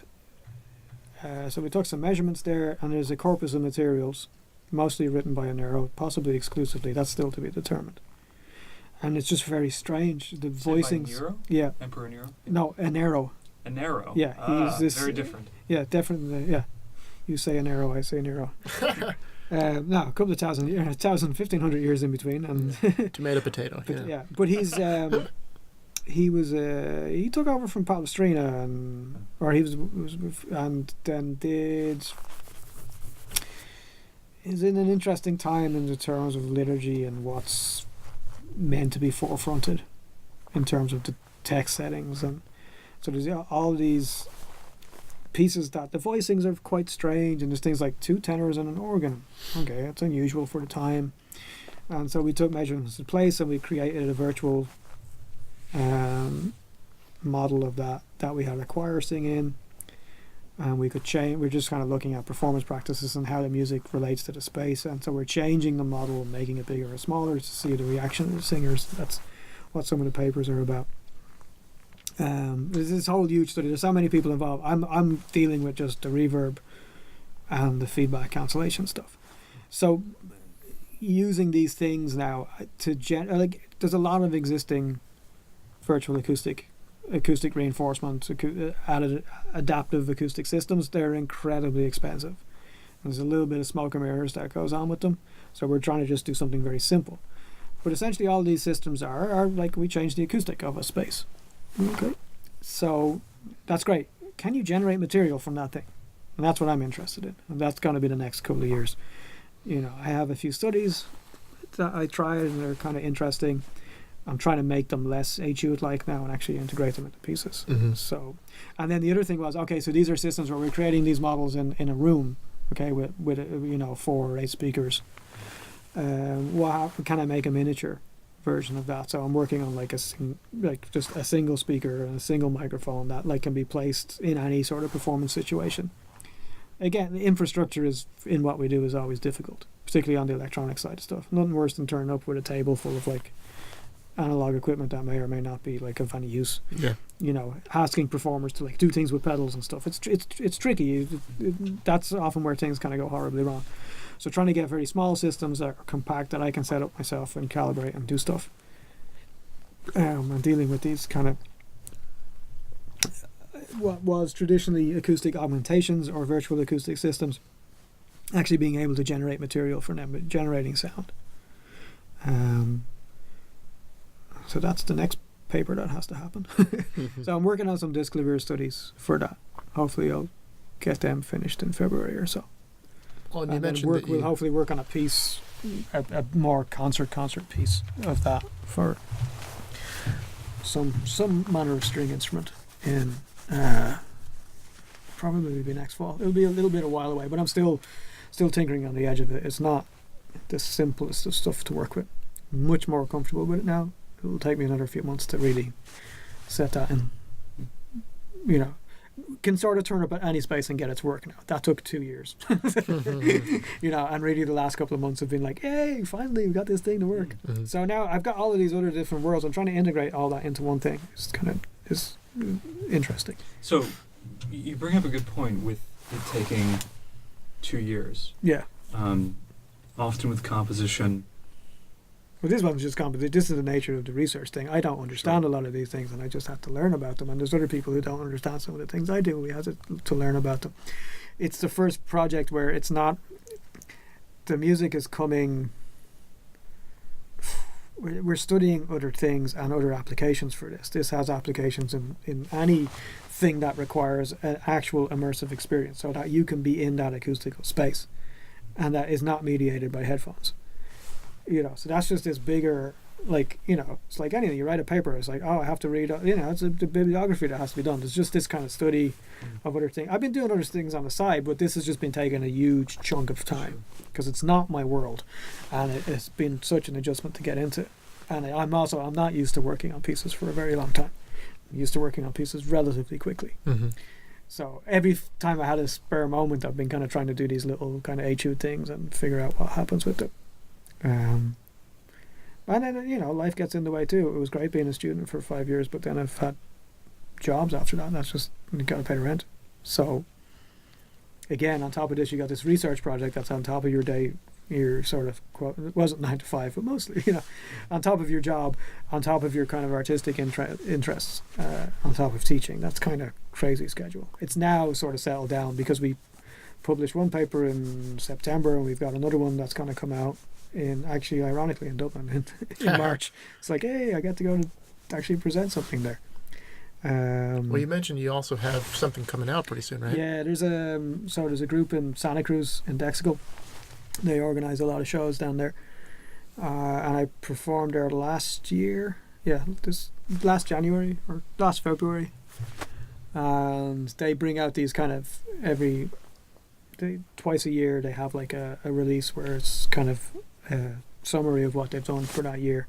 C: so we took some measurements there, and there's a corpus of materials, mostly written by a Nero, possibly exclusively. That's still to be determined. And it's just very strange. The voicings.
D: Nero?
C: Yeah.
D: Emperor Nero?
C: No, a Nero.
D: A Nero?
C: Yeah, he's this.
D: Very different.
C: Yeah, definitely. Yeah. You say a Nero, I say Nero. No, a couple of 1,500 years in between, and
A: Tomato, potato.
C: but,
A: Yeah.
C: But he's he took over from Palestrina, and then is in an interesting time in the terms of liturgy and what's meant to be forefronted in terms of the text settings, and so there's all these pieces that the voicings are quite strange, and there's things like 2 tenors and an organ. Okay, that's unusual for the time. And so we took measurements in place, and we created a virtual model of that we had a choir sing in, and we could change. We're just kind of looking at performance practices and how the music relates to the space, and so we're changing the model and making it bigger or smaller to see the reaction of the singers. That's what some of the papers are about. There's this whole huge study. There's so many people involved. I'm dealing with just the reverb and the feedback cancellation stuff. So using these things now to there's a lot of existing virtual acoustic reinforcement, adaptive acoustic systems. They're incredibly expensive. There's a little bit of smoke and mirrors that goes on with them. So we're trying to just do something very simple. But essentially all these systems are like, we change the acoustic of a space. Okay, so that's great. Can you generate material from that thing? And that's what I'm interested in. And that's going to be the next couple of years. You know, I have a few studies that I tried, and they're kind of interesting. I'm trying to make them less Etude-like now and actually integrate them into pieces.
A: Mm-hmm.
C: So, and then the other thing was, okay, so these are systems where we're creating these models in a room, okay, with 4 or 8 speakers. Can I make a miniature version of that? So I'm working on just a single speaker and a single microphone that can be placed in any sort of performance situation. Again, the infrastructure is in what we do is always difficult, particularly on the electronic side of stuff. Nothing worse than turning up with a table full of analog equipment that may or may not be of any use.
A: Yeah.
C: You know, asking performers to do things with pedals and stuff. It's tricky. That's often where things kind of go horribly wrong. So trying to get very small systems that are compact that I can set up myself and calibrate and do stuff. And dealing with these kind of what was traditionally acoustic augmentations or virtual acoustic systems, actually being able to generate material for them, generating sound. So that's the next paper that has to happen. So I'm working on some disc clavier studies for that. Hopefully I'll get them finished in February or so.
A: Well, and you
C: And then
A: mentioned that
C: we'll hopefully work on a piece, a more concert piece of that for some manner of string instrument in probably be next fall. It'll be a little bit a while away, but I'm still tinkering on the edge of it. It's not the simplest of stuff to work with. Much more comfortable with it now. It will take me another few months to really set that in. You know, can sort of turn up at any space and get it to work now. That took 2 years. You know, and really the last couple of months have been like, hey, finally we got this thing to work.
A: Mm-hmm.
C: So now I've got all of these other different worlds. I'm trying to integrate all that into one thing. It's kind of is interesting.
D: So you bring up a good point with it taking 2 years.
C: Yeah.
D: Often with composition.
C: Well, this one's just composition. This is the nature of the research thing. I don't understand a lot of these things, and I just have to learn about them. And there's other people who don't understand some of the things I do. We have to learn about them. It's the first project where it's not. The music is coming. We're studying other things and other applications for this. This has applications in anything that requires an actual immersive experience, so that you can be in that acoustical space, and that is not mediated by headphones. You know, so that's just this bigger, like, you know, it's like anything. You write a paper, it's like, oh, I have to read, you know, it's the bibliography that has to be done. It's just this kind of study of other things. I've been doing other things on the side, but this has just been taking a huge chunk of time because it's not my world, and it's been such an adjustment to get into. And I'm not used to working on pieces for a very long time. I'm used to working on pieces relatively quickly.
A: Mm-hmm.
C: So every time I had a spare moment, I've been kind of trying to do these little kind of etude things and figure out what happens with it. And then, you know, life gets in the way too. It was great being a student for 5 years, but then I've had jobs after that, and that's just, you got to pay the rent. So again, on top of this, you got this research project that's on top of your day, your sort of, quote, it wasn't 9 to 5, but mostly, you know, on top of your job, on top of your kind of artistic interests, on top of teaching. That's kind of crazy schedule. It's now sort of settled down because we published one paper in September, and we've got another one that's going to come out actually ironically in Dublin in March. It's like, hey, I get to go to actually present something there.
A: Well, you mentioned you also have something coming out pretty soon, right?
C: Yeah, there's a group in Santa Cruz in Dexico. They organize a lot of shows down there, and I performed there last year. Yeah, this last January or last February, and they bring out these kind of twice a year. They have like a release where it's kind of a summary of what they've done for that year.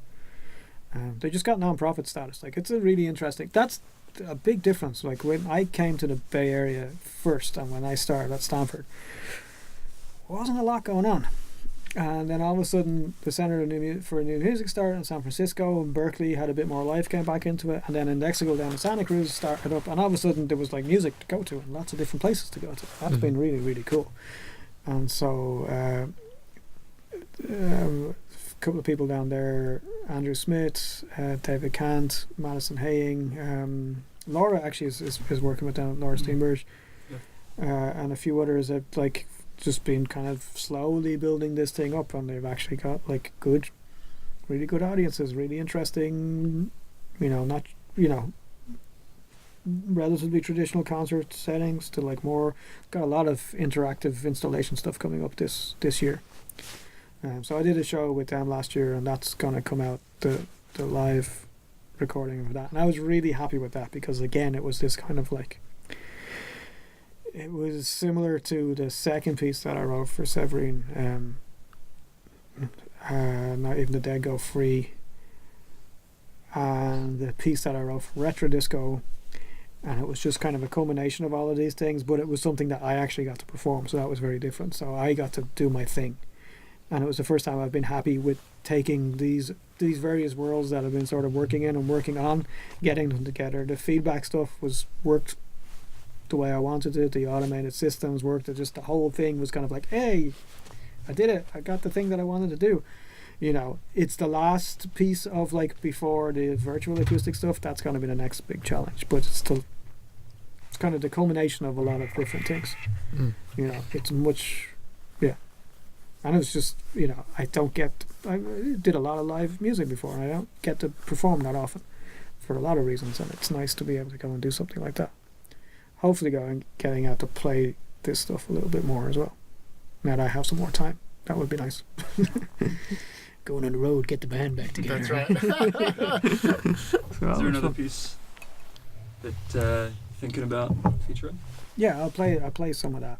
C: They just got non-profit status. Like, it's a really interesting. That's a big difference. Like, when I came to the Bay Area first, and when I started at Stanford, wasn't a lot going on. And then all of a sudden, the Center for New Music started in San Francisco, and Berkeley had a bit more life, came back into it, and then in Mexico down in Santa Cruz started up, and all of a sudden there was like music to go to and lots of different places to go to. That's been really, really cool. And so a couple of people down there, Andrew Smith, David Kant, Madison Haying, Laura actually is working with them, Laura Steenberg, and a few others have like just been kind of slowly building this thing up, and they've actually got like really good audiences, really interesting, you know, not, you know, relatively traditional concert settings to like more, got a lot of interactive installation stuff coming up this year. So I did a show with them last year, and that's gonna come out, the live recording of that, and I was really happy with that because again it was this kind of like, it was similar to the second piece that I wrote for Severine, Not Even the Dead Go Free, and the piece that I wrote for Retrodisco, and it was just kind of a culmination of all of these things, but it was something that I actually got to perform, so that was very different. So I got to do my thing, and it was the first time I've been happy with taking these various worlds that I've been sort of working in and working on, getting them together. The feedback stuff worked the way I wanted it. The automated systems worked. Just the whole thing was kind of like, hey, I did it. I got the thing that I wanted to do. You know, it's the last piece of like before the virtual acoustic stuff. That's going to be the next big challenge. But it's kind of the culmination of a lot of different things. You know, it's much, yeah. And it was just, you know, I did a lot of live music before, and I don't get to perform that often for a lot of reasons, and it's nice to be able to go and do something like that. hopefully getting out to play this stuff a little bit more as well. Now that I have some more time, that would be nice. Going on the road, get the band back together.
A: That's right.
D: Is there another piece that thinking about featuring?
C: Yeah, I'll play some of that.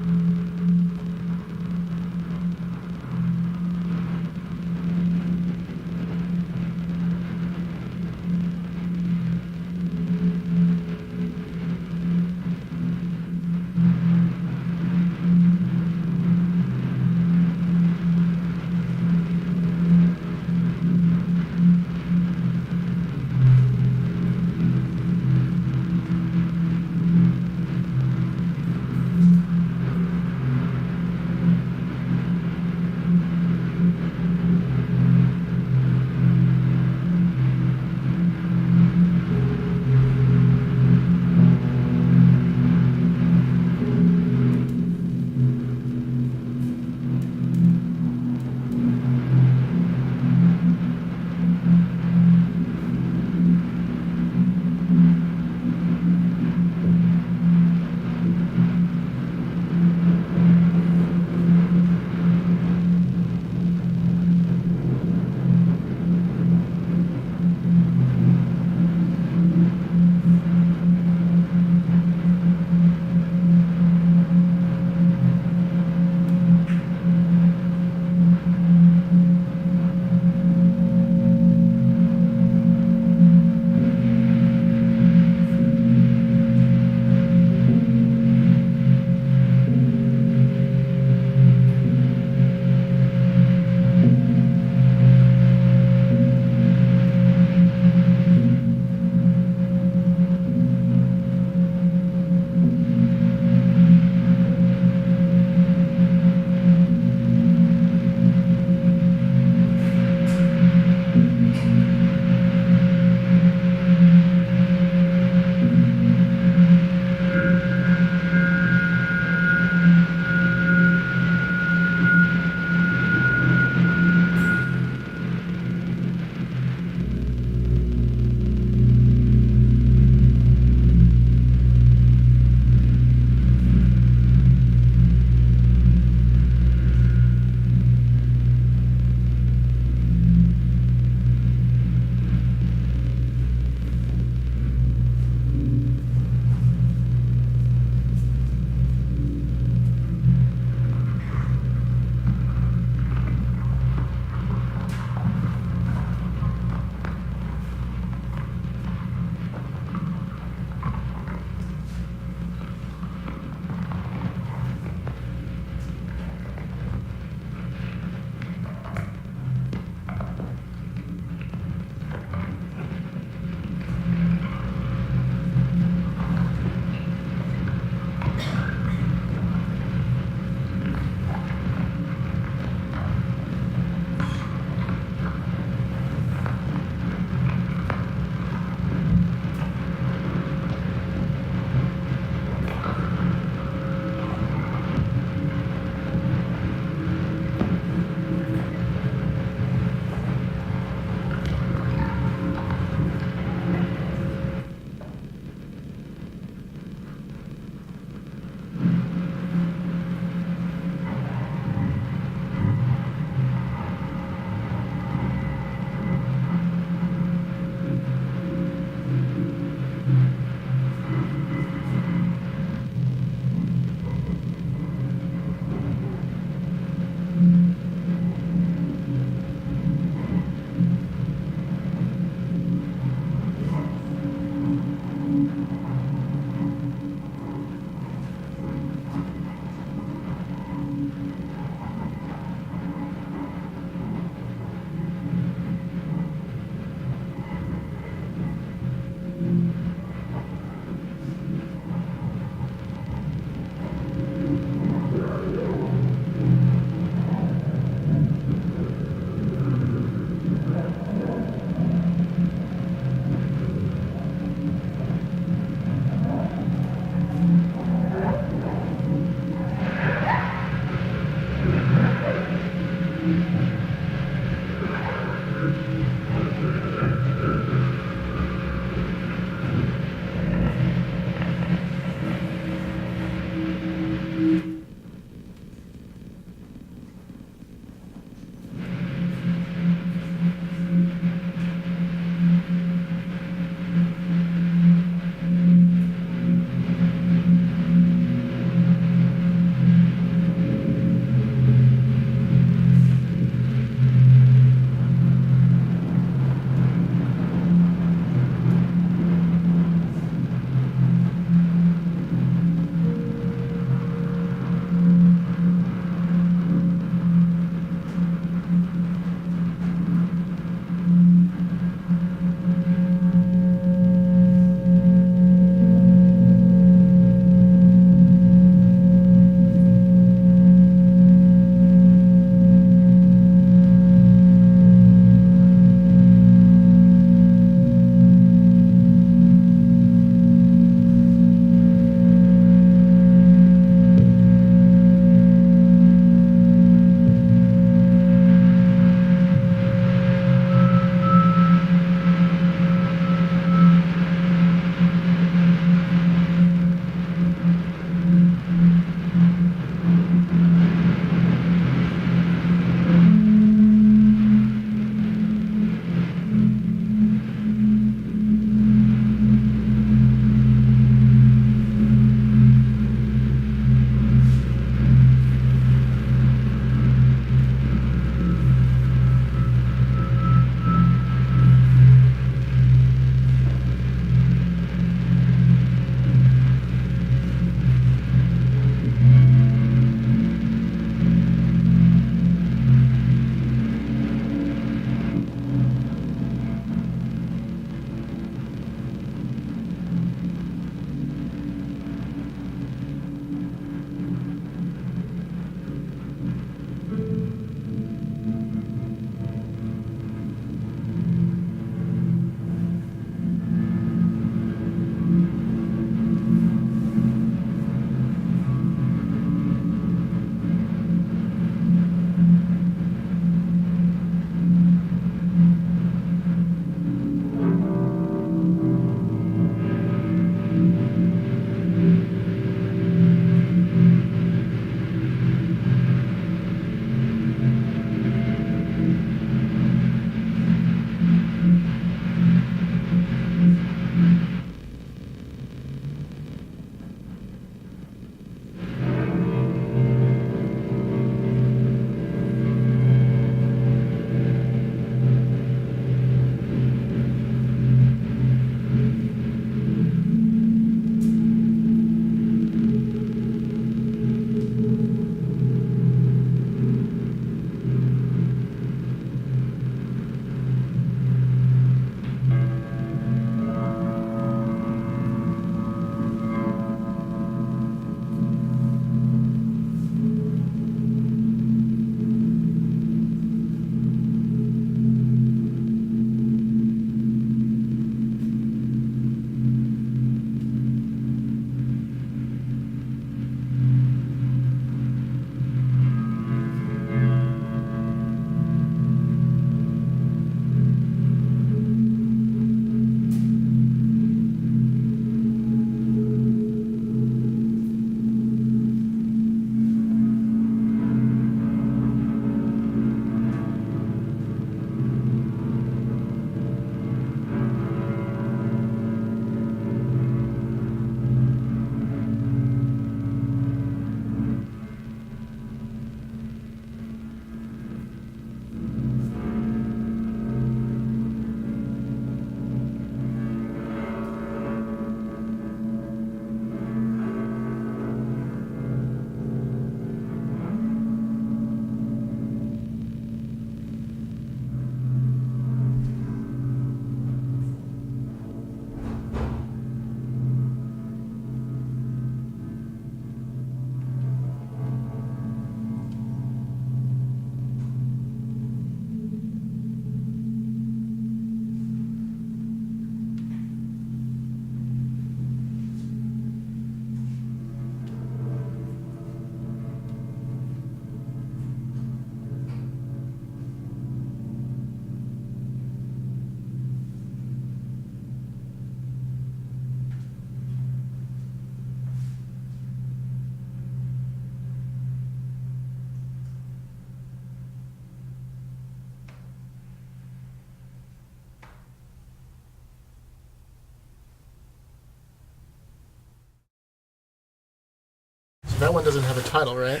A: That one doesn't have a title, right?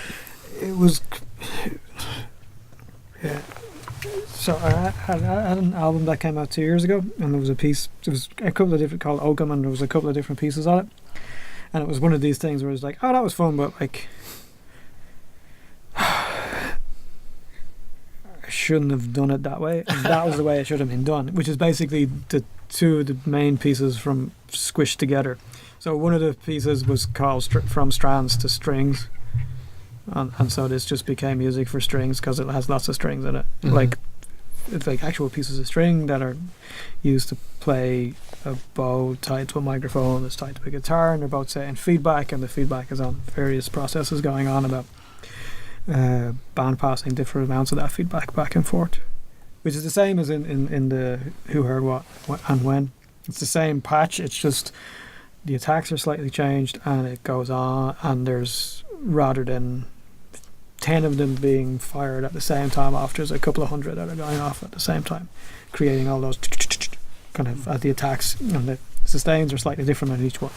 C: It was, yeah. So I had an album that came out 2 years ago, and there was a piece. There was a couple of different called Oakham, and there was a couple of different pieces on it. And it was one of these things where it was like, oh, that was fun, but like, I shouldn't have done it that way. And that was the way it should have been done, which is basically the two of the main pieces from squished together. So one of the pieces was called From Strands to Strings. And so this just became music for strings because it has lots of strings in it.
A: Mm-hmm.
C: Like, it's like actual pieces of string that are used to play a bow tied to a microphone that's tied to a guitar, and they're both saying feedback, and the feedback is on various processes going on about band passing different amounts of that feedback back and forth, which is the same as in the Who Heard What and When. It's the same patch, it's just the attacks are slightly changed, and it goes on, and there's, rather than 10 of them being fired at the same time off, there's a couple of hundred that are going off at the same time, creating all those kind of as the attacks, and the sustains are slightly different on each one.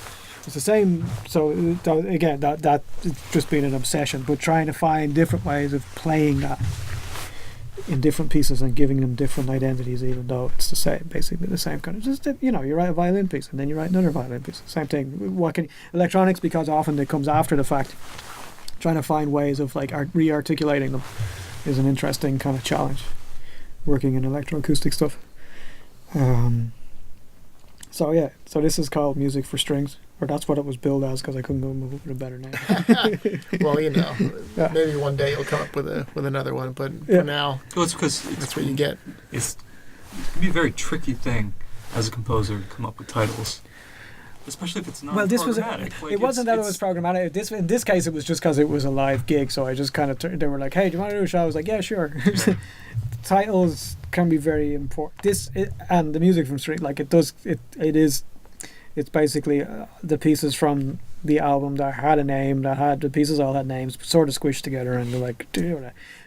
C: It's the same. So again, that it's just been an obsession, but trying to find different ways of playing that in different pieces and giving them different identities, even though it's the same, basically the same kind of, just, you know, you write a violin piece and then you write another violin piece, same thing. Electronics, because often it comes after the fact, trying to find ways of like re-articulating them is an interesting kind of challenge, working in electro-acoustic stuff. So yeah, so this is called Music for Strings, or that's what it was billed as, because I couldn't come up with a better name.
A: Well, you know,
C: Yeah.
A: maybe one day you'll come up with another one, but for now,
D: Well, it's because
A: that's what you get.
D: It can be a very tricky thing as a composer to come up with titles, especially if it's not
C: Well, this was
D: programmatic.
C: it wasn't that it was programmatic. In this case, it was just because it was a live gig. So I just kind of they were like, "Hey, do you want to do a show?" I was like, "Yeah, sure." Titles can be very important. And the music from Street, like it's basically the pieces from the album that had a name, the pieces all had names, sort of squished together, and they're like,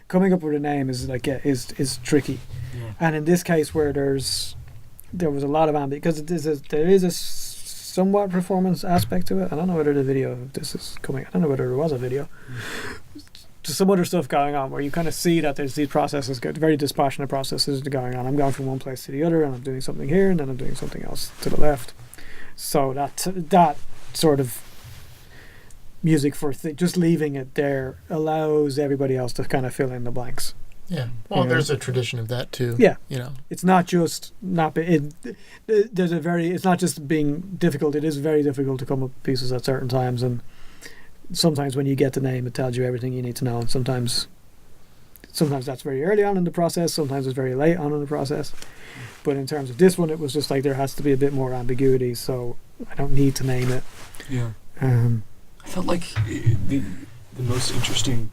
C: coming up with a name is like is tricky.
D: Yeah.
C: And in this case, where there was a lot of ambient, because there is a somewhat performance aspect to it. I don't know whether the video of this is coming. I don't know whether there was a video. Just some other stuff going on where you kind of see that there's these processes, very dispassionate processes going on. I'm going from one place to the other, and I'm doing something here, and then I'm doing something else to the left. So that sort of music for just leaving it there allows everybody else to kind of fill in the blanks.
A: Yeah. Well,
C: Yeah.
A: there's a tradition of that too.
C: Yeah.
A: You know.
C: It's not just it's not just being difficult. It is very difficult to come up with pieces at certain times, and sometimes when you get the name, it tells you everything you need to know, and sometimes that's very early on in the process, sometimes it's very late on in the process. But in terms of this one, it was just like there has to be a bit more ambiguity, so I don't need to name it.
D: Yeah. I felt like the most interesting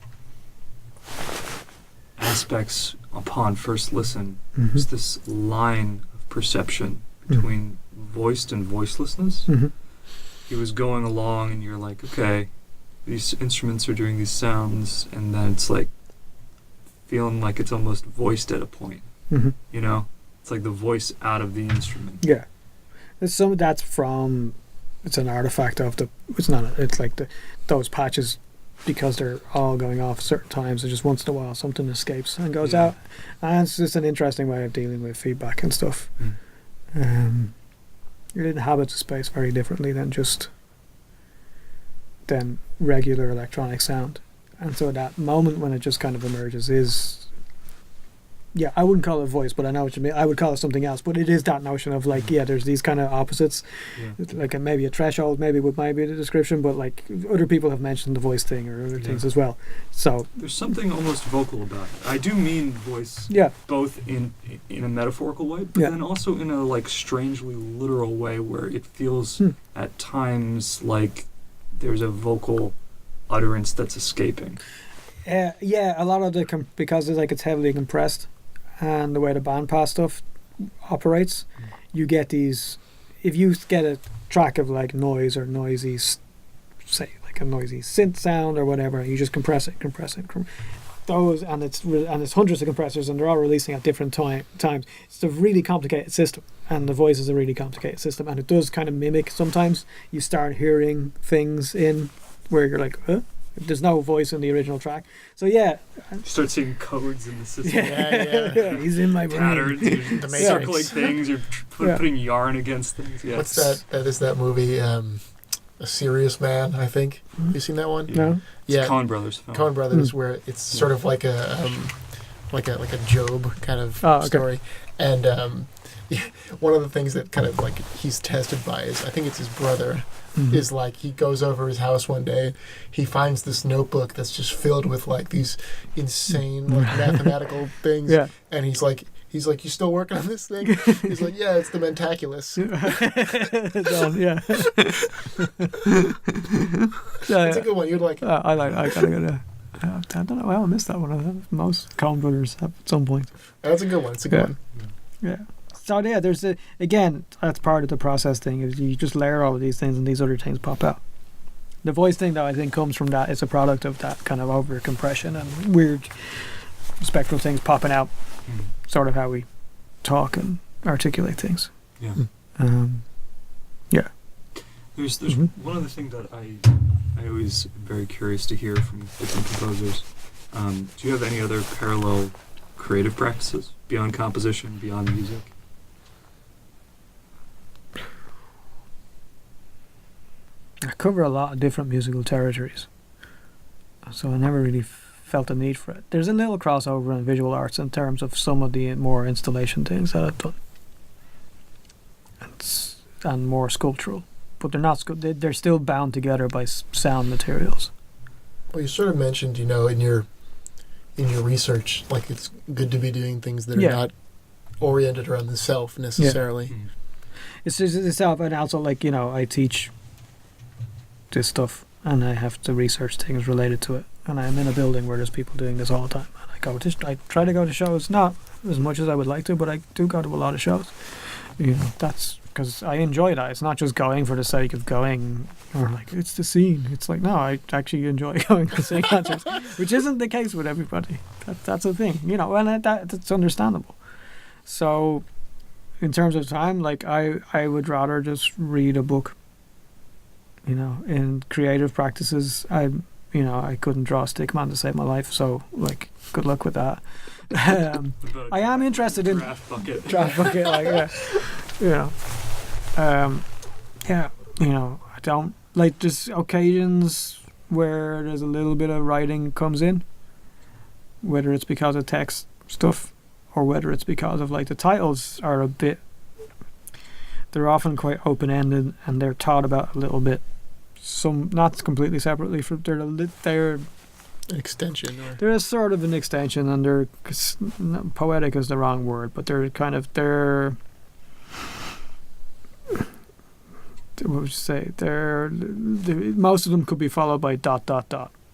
D: aspects upon first listen was this line of perception between voiced and voicelessness.
C: Mm-hmm.
D: He was going along, and you're like, okay, these instruments are doing these sounds, and then it's like feeling like it's almost voiced at a point.
C: Mm-hmm.
D: You know, it's like the voice out of the instrument.
C: Yeah, it's an artifact of it's like those patches, because they're all going off at certain times, so just once in a while something escapes and goes out, and it's just an interesting way of dealing with feedback and stuff. It inhabits a space very differently than regular electronic sound, and so that moment when it just kind of emerges is, yeah, I wouldn't call it voice, but I know what you mean. I would call it something else, but it is that notion of like, yeah, there's these kind of opposites, like maybe a threshold, maybe be the description, but like other people have mentioned the voice thing or other things as well. So
D: there's something almost vocal about it. I do mean voice, both in a metaphorical way, but then also in a like strangely literal way, where it feels at times like there's a vocal utterance that's escaping.
C: A lot of because it's heavily compressed, and the way the bandpass stuff operates, you get these. If you get a track of like noise or noisy, say like a noisy synth sound or whatever, you just compress it. Those and it's hundreds of compressors, and they're all releasing at different times. It's a really complicated system, and the voice is a really complicated system, and it does kind of mimic. Sometimes you start hearing things in where you're like, huh? There's no voice in the original track. So yeah,
D: You start seeing codes in the system.
A: Yeah.
C: he's in my brain.
D: Patterns, you're
A: The Matrix.
D: circling things, you're putting yarn against things. Yeah.
A: What's that? That is that movie, A Serious Man, I think. Have you seen that one?
C: No.
D: It's
A: Yeah.
D: Coen Brothers film.
A: Coen Brothers, where it's sort of like a like a Job kind of
C: Okay.
A: story, and one of the things that kind of like he's tested by is, I think it's his brother, is like he goes over his house one day, he finds this notebook that's just filled with like these insane like mathematical things,
C: Yeah.
A: and he's like, you still working on this thing? He's like, yeah, it's the Mentaculus.
C: Done, yeah.
A: It's a good one. You'd like it.
C: I gotta go to. I don't know. I missed that one. Most Coen Brothers have at some point.
A: That's a good one. It's a good one.
C: Yeah. So yeah, there's again, that's part of the process thing. Is you just layer all of these things and these other things pop out. The voice thing, though, I think comes from that. It's a product of that kind of over compression and weird spectral things popping out. Sort of how we talk and articulate things.
D: Yeah.
C: Yeah.
D: There's one other thing that I always am very curious to hear from different composers. Do you have any other parallel creative practices beyond composition, beyond music?
C: I cover a lot of different musical territories, so I never really felt a need for it. There's a little crossover in visual arts in terms of some of the more installation things that I've done, and more sculptural, but they're not. They're still bound together by sound materials.
A: Well, you sort of mentioned, in your research, like it's good to be doing things that are not oriented around the self necessarily.
D: Mm.
C: It's just the self, and also I teach this stuff, and I have to research things related to it. And I'm in a building where there's people doing this all the time. And I try to go to shows, not as much as I would like to, but I do go to a lot of shows. That's because I enjoy that. It's not just going for the sake of going, or it's the scene. It's like, no, I actually enjoy going to see concerts, which isn't the case with everybody. That's a thing, and that's understandable. So, in terms of time, I would rather just read a book. In creative practices, I couldn't draw a stick man to save my life, so good luck with that. I am interested in
D: draft bucket,
C: I don't like just occasions where there's a little bit of writing comes in, whether it's because of text stuff or whether it's because of the titles are they're often quite open-ended and they're taught about a little bit. Some not completely separately from they're
A: An extension, or
C: they're sort of an extension, and they're poetic is the wrong word, but they're kind of what would you say? They're most of them could be followed by ...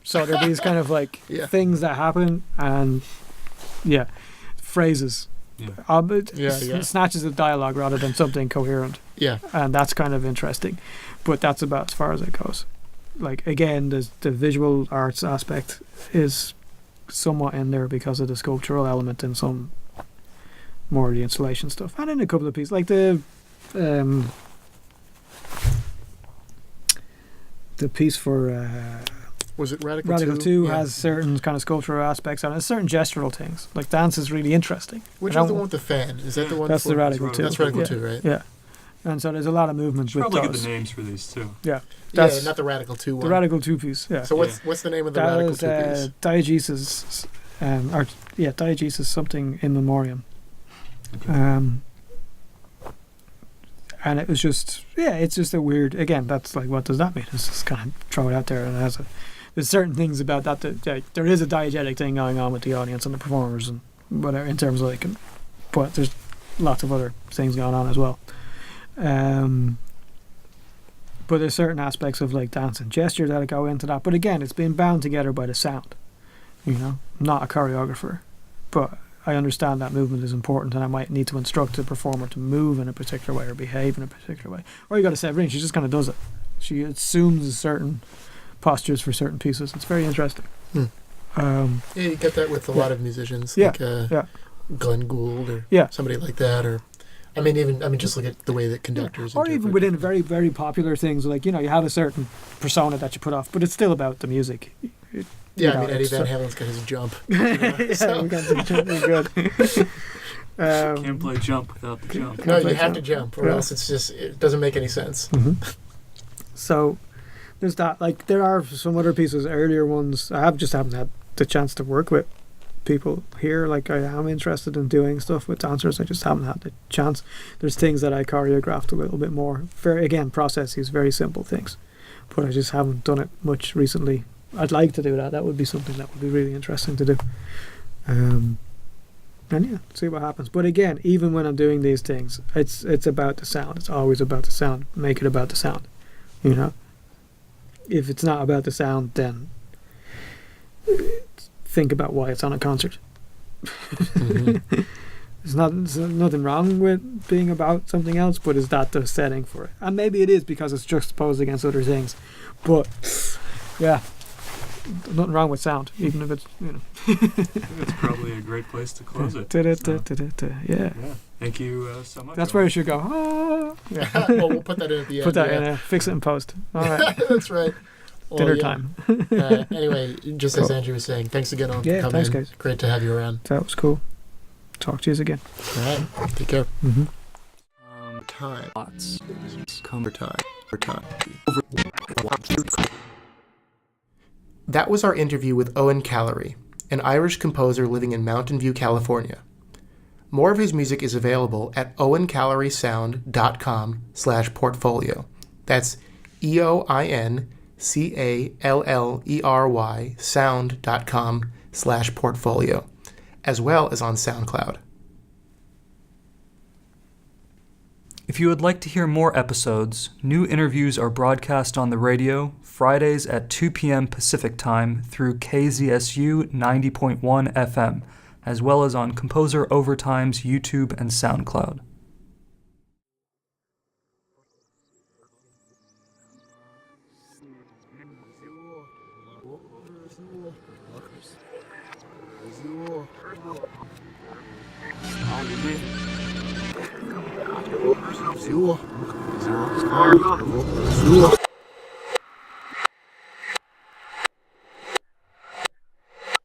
C: So they're these kind of things that happen, and phrases. Snatches of dialogue rather than something coherent. Yeah. And that's kind of interesting. But that's about as far as it goes. Again, the visual arts aspect is somewhat in there because of the sculptural element and some more of the installation stuff. And in a couple of pieces, the piece for
A: was it Radical 2?
C: Radical 2 has certain kind of sculptural aspects and certain gestural things. Dance is really interesting.
A: Which is the one with the fan? Is that the one?
C: That's the Radical 2.
A: That's Radical 2, right?
C: Yeah. And so there's a lot of movement with
D: probably
C: those.
D: get the names for these too.
C: Yeah.
A: That's not the Radical 2 one.
C: The Radical 2 piece, yeah.
A: So what's the name of the Radical 2 piece?
C: Diegesis, Diegesis something in memoriam.
A: Okay.
C: And it was just, it's just a weird, again, that's what does that mean? It's just kind of throw it out there, and there's certain things about that there is a diegetic thing going on with the audience and the performers and whatever in terms of but there's lots of other things going on as well. But there's certain aspects of dance and gesture that go into that. But again, it's been bound together by the sound. Not a choreographer, but I understand that movement is important, and I might need to instruct the performer to move in a particular way or behave in a particular way. Or you got to Severine, she just kind of does it. She assumes certain postures for certain pieces. It's very interesting.
A: You get that with a lot of musicians, Glenn Gould or somebody like that, or I mean, just look at the way that conductors.
C: Or even
A: interpret.
C: within very, very popular things, like, you have a certain persona that you put off, but it's still about the music.
A: Yeah, I mean, Eddie Van Halen's got his jump.
C: Yeah, we got the jump. We're good.
D: Can't play jump without the jump.
A: No, you have to jump, or else it doesn't make any sense.
C: Mm-hmm. So there's that. Like, there are some other pieces, earlier ones. I haven't had the chance to work with people here. Like, I am interested in doing stuff with dancers. I just haven't had the chance. There's things that I choreographed a little bit more. Processes, very simple things, but I just haven't done it much recently. I'd like to do that. That would be something that would be really interesting to do. And yeah, see what happens. But again, even when I'm doing these things, it's about the sound. It's always about the sound. Make it about the sound. If it's not about the sound, then think about why it's on a concert.
A: Mm-hmm.
C: There's nothing wrong with being about something else, but is that the setting for it? And maybe it is because it's juxtaposed against other things. But yeah, nothing wrong with sound, even if it's
D: It's probably a great place to close it.
C: Yeah.
D: Thank you so much.
C: That's where it should go. Ah. Yeah.
A: Well, we'll put that in at the end.
C: Put that in. Fix it in post. All right.
A: That's right. Well,
C: Dinner
A: yeah.
C: time.
A: Anyway, just as Andrew was saying, thanks again for coming
C: thanks,
A: in.
C: guys.
A: Great to have you around.
C: That was cool. Talk to you again.
A: All right. Take care.
C: Mm-hmm.
A: Time.
B: Lots.
A: Time. That was our interview with Eoin Callery, an Irish composer living in Mountain View, California. More of his music is available at oincallerysound.com/portfolio. That's EOINCALLERY sound.com/portfolio, as well as on SoundCloud.
B: If you would like to hear more episodes, new interviews are broadcast on the radio Fridays at 2 p.m. Pacific Time through KZSU 90.1 FM, as well as on Composer Overtime's YouTube and SoundCloud.
A: Zero.